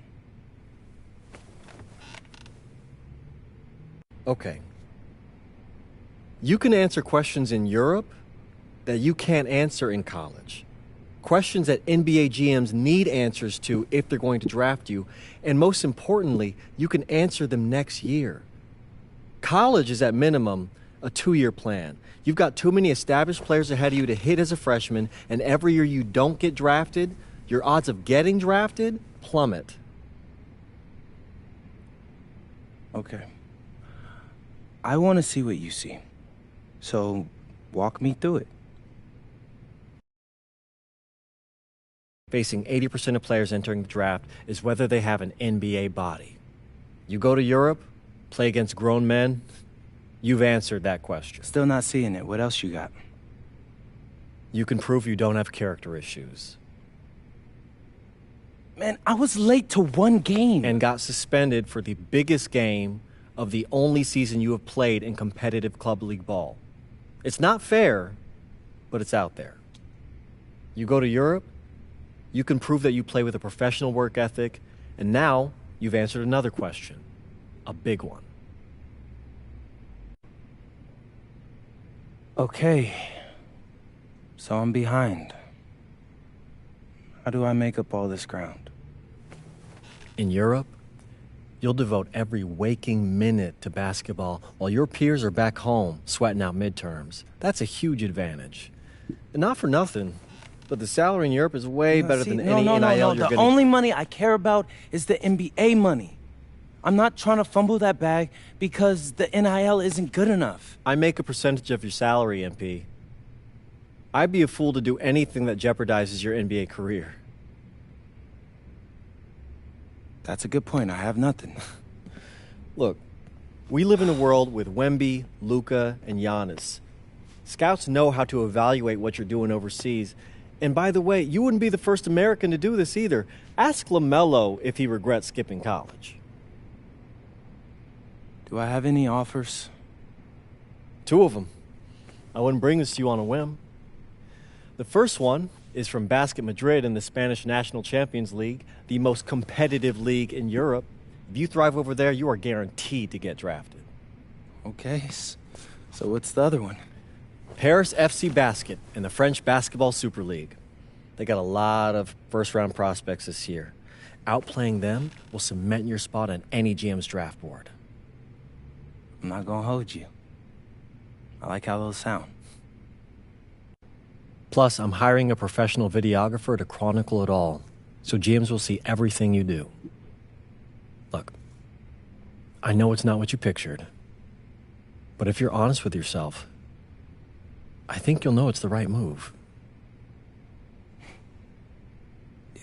[SPEAKER 2] Okay. You can answer questions in Europe that you can't answer in college. Questions that NBA GMs need answers to if they're going to draft you. And most importantly, you can answer them next year. College is at minimum a 2-year plan. You've got too many established players ahead of you to hit as a freshman, and every year you don't get drafted, your odds of getting drafted plummet.
[SPEAKER 1] Okay. I want to see what you see. So, walk me through it.
[SPEAKER 2] Facing 80% of players entering the draft is whether they have an NBA body. You go to Europe, play against grown men, you've answered that question.
[SPEAKER 1] Still not seeing it. What else you got?
[SPEAKER 2] You can prove you don't have character issues.
[SPEAKER 1] Man, I was late to one game.
[SPEAKER 2] And got suspended for the biggest game of the only season you have played in competitive club league ball. It's not fair, but it's out there. You go to Europe, you can prove that you play with a professional work ethic, and now you've answered another question, a big one.
[SPEAKER 1] Okay, so I'm behind. How do I make up all this ground?
[SPEAKER 2] In Europe, you'll devote every waking minute to basketball while your peers are back home sweating out midterms. That's a huge advantage. And not for nothing, but the salary in Europe is way better than any NIL you're
[SPEAKER 1] The
[SPEAKER 2] getting.
[SPEAKER 1] only money I care about is the NBA money. I'm not trying to fumble that bag because the NIL isn't good enough.
[SPEAKER 2] I make a percentage of your salary, MP. I'd be a fool to do anything that jeopardizes your NBA career.
[SPEAKER 1] That's a good point. I have nothing.
[SPEAKER 2] Look, we live in a world with Wemby, Luka, and Giannis. Scouts know how to evaluate what you're doing overseas. And by the way, you wouldn't be the first American to do this either. Ask LaMelo if he regrets skipping college.
[SPEAKER 1] Do I have any offers?
[SPEAKER 2] 2 of them. I wouldn't bring this to you on a whim. The first one is from Basket Madrid in the Spanish National Champions League, the most competitive league in Europe. If you thrive over there, you are guaranteed to get drafted.
[SPEAKER 1] Okay, so what's the other one?
[SPEAKER 2] Paris FC Basket in the French Basketball Super League. They got a lot of first-round prospects this year. Outplaying them will cement your spot on any GM's draft board.
[SPEAKER 1] I'm not gonna hold you. I like how those sound.
[SPEAKER 2] Plus, I'm hiring a professional videographer to chronicle it all, so GMs will see everything you do. Look, I know it's not what you pictured, but if you're honest with yourself, I think you'll know it's the right move.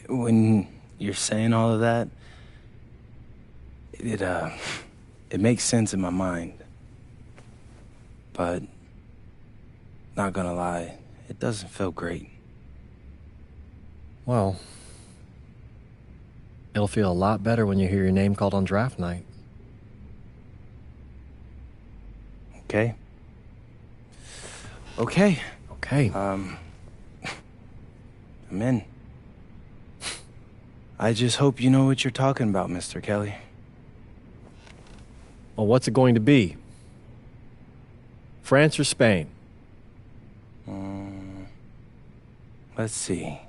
[SPEAKER 1] When you're saying all of that, it makes sense in my mind. But, not gonna lie, it doesn't feel great.
[SPEAKER 2] Well, it'll feel a lot better when you hear your name called on draft night.
[SPEAKER 1] Okay? Okay.
[SPEAKER 2] Okay.
[SPEAKER 1] I'm in. I just hope you know what you're talking about, Mr. Kelly.
[SPEAKER 2] Well, what's it going to be? France or Spain?
[SPEAKER 1] Let's see.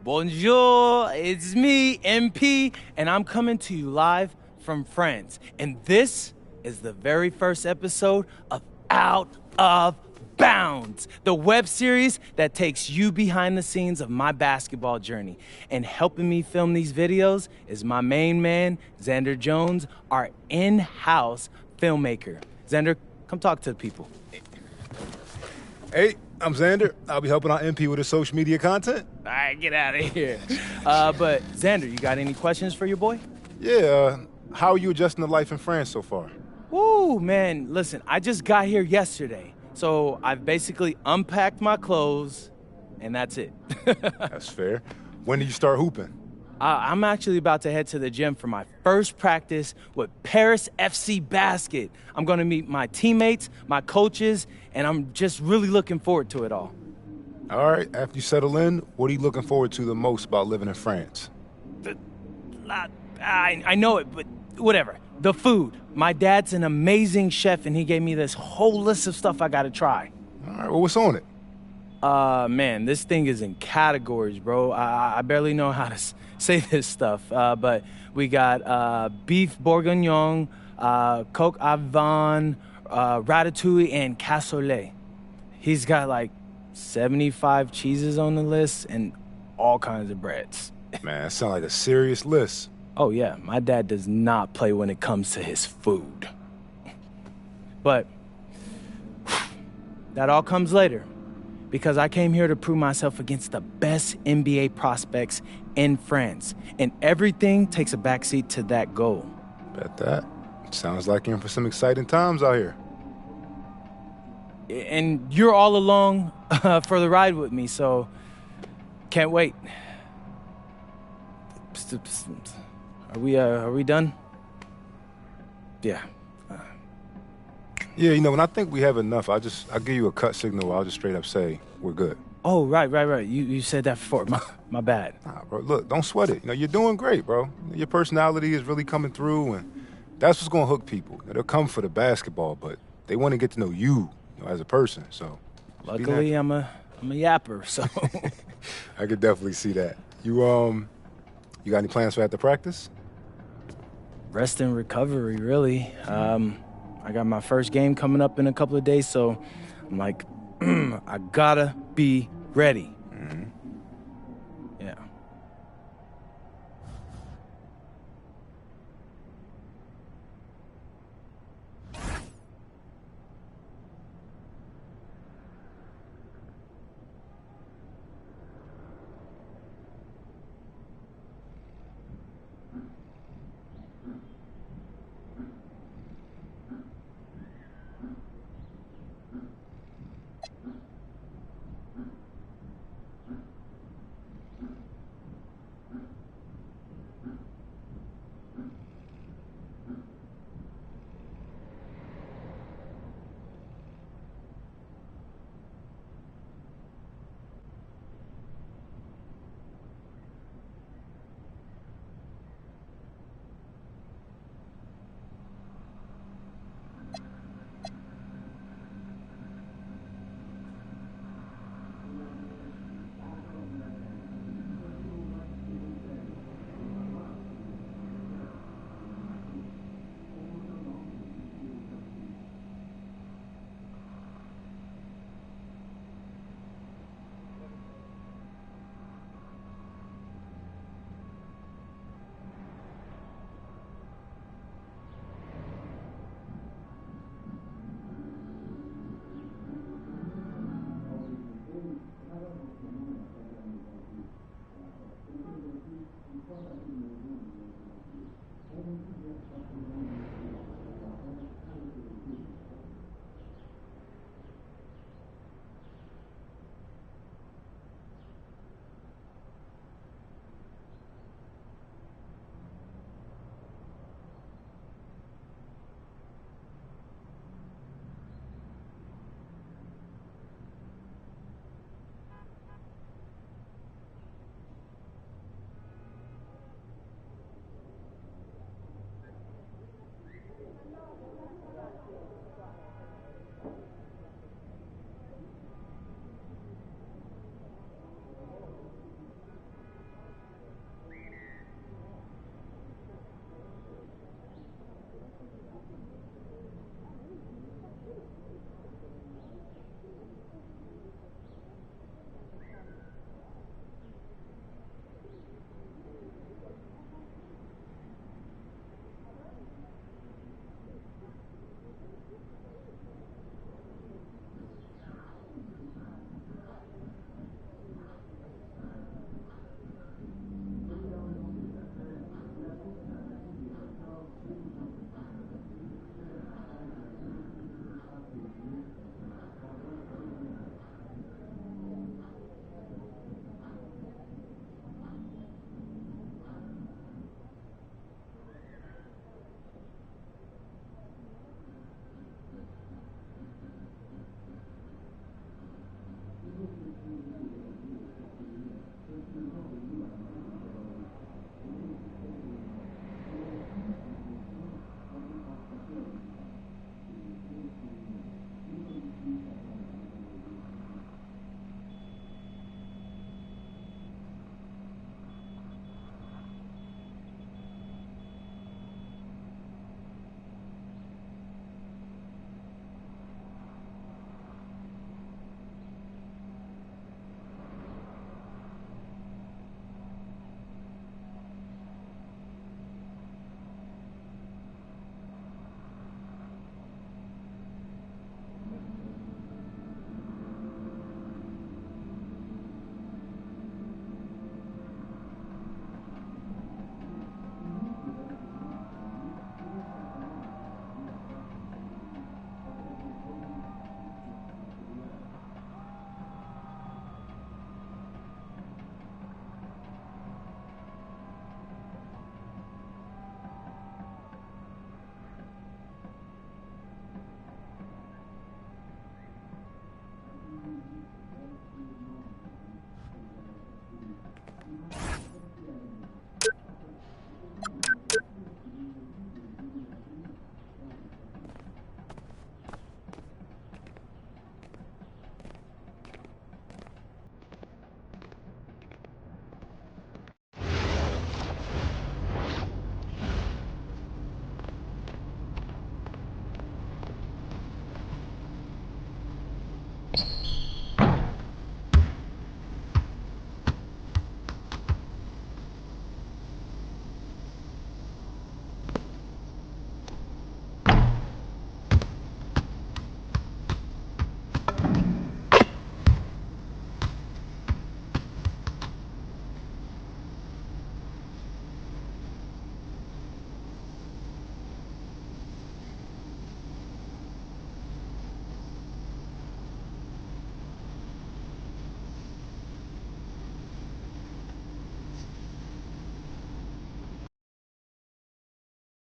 [SPEAKER 1] Bonjour, it's me, MP, and I'm coming to you live from France. And this is the very first episode of Out of Bounds, the web series that takes you behind the scenes of my basketball journey. And helping me film these videos is my main man, Xander Jones, our in-house filmmaker. Xander, come talk to the people.
[SPEAKER 14] Hey, I'm Xander. I'll be helping out MP with his social media content.
[SPEAKER 1] All right, get out of here. But Xander, you got any questions for your boy?
[SPEAKER 14] Yeah, how are you adjusting to life in France so far?
[SPEAKER 1] Woo, man, listen, I just got here yesterday. So I've basically unpacked my clothes, and that's it.
[SPEAKER 14] That's fair. When do you start hooping?
[SPEAKER 1] I'm actually about to head to the gym for my first practice with Paris FC Basket. I'm going to meet my teammates, my coaches, and I'm just really looking forward to it all.
[SPEAKER 14] All right, after you settle in, what are you looking forward to the most about living in France?
[SPEAKER 1] I know it, but whatever. The food. My dad's an amazing chef, and he gave me this whole list of stuff I got to try.
[SPEAKER 14] All right, well, what's on it?
[SPEAKER 1] Man, this thing is in categories, bro. I barely know how to say this stuff, but we got beef bourguignon, coq au vin, ratatouille, and cassoulet. He's got like 75 cheeses on the list and all kinds of breads.
[SPEAKER 14] Man, that sounds like a serious list.
[SPEAKER 1] Oh, yeah, my dad does not play when it comes to his food. But that all comes later, because I came here to prove myself against the best NBA prospects in France, and everything takes a backseat to that goal.
[SPEAKER 14] Bet that. Sounds like you're in for some exciting times out here.
[SPEAKER 1] And you're all along for the ride with me, so can't wait. Are we done? Yeah.
[SPEAKER 14] Yeah, you know, when I think we have enough, I'll give you a cut signal. I'll just straight up say we're good.
[SPEAKER 1] Oh, right. You said that before. My bad.
[SPEAKER 14] Nah, bro, look, don't sweat it. You know, you're doing great, bro. Your personality is really coming through, and that's what's gonna hook people. They'll come for the basketball, but they want to get to know you, as a person. So,
[SPEAKER 1] luckily, I'm a yapper, so
[SPEAKER 14] I could definitely see that. You got any plans for after practice?
[SPEAKER 1] Rest and recovery, really. I got my first game coming up in a couple of days, so I'm like, I gotta be ready.
[SPEAKER 14] Mm-hmm.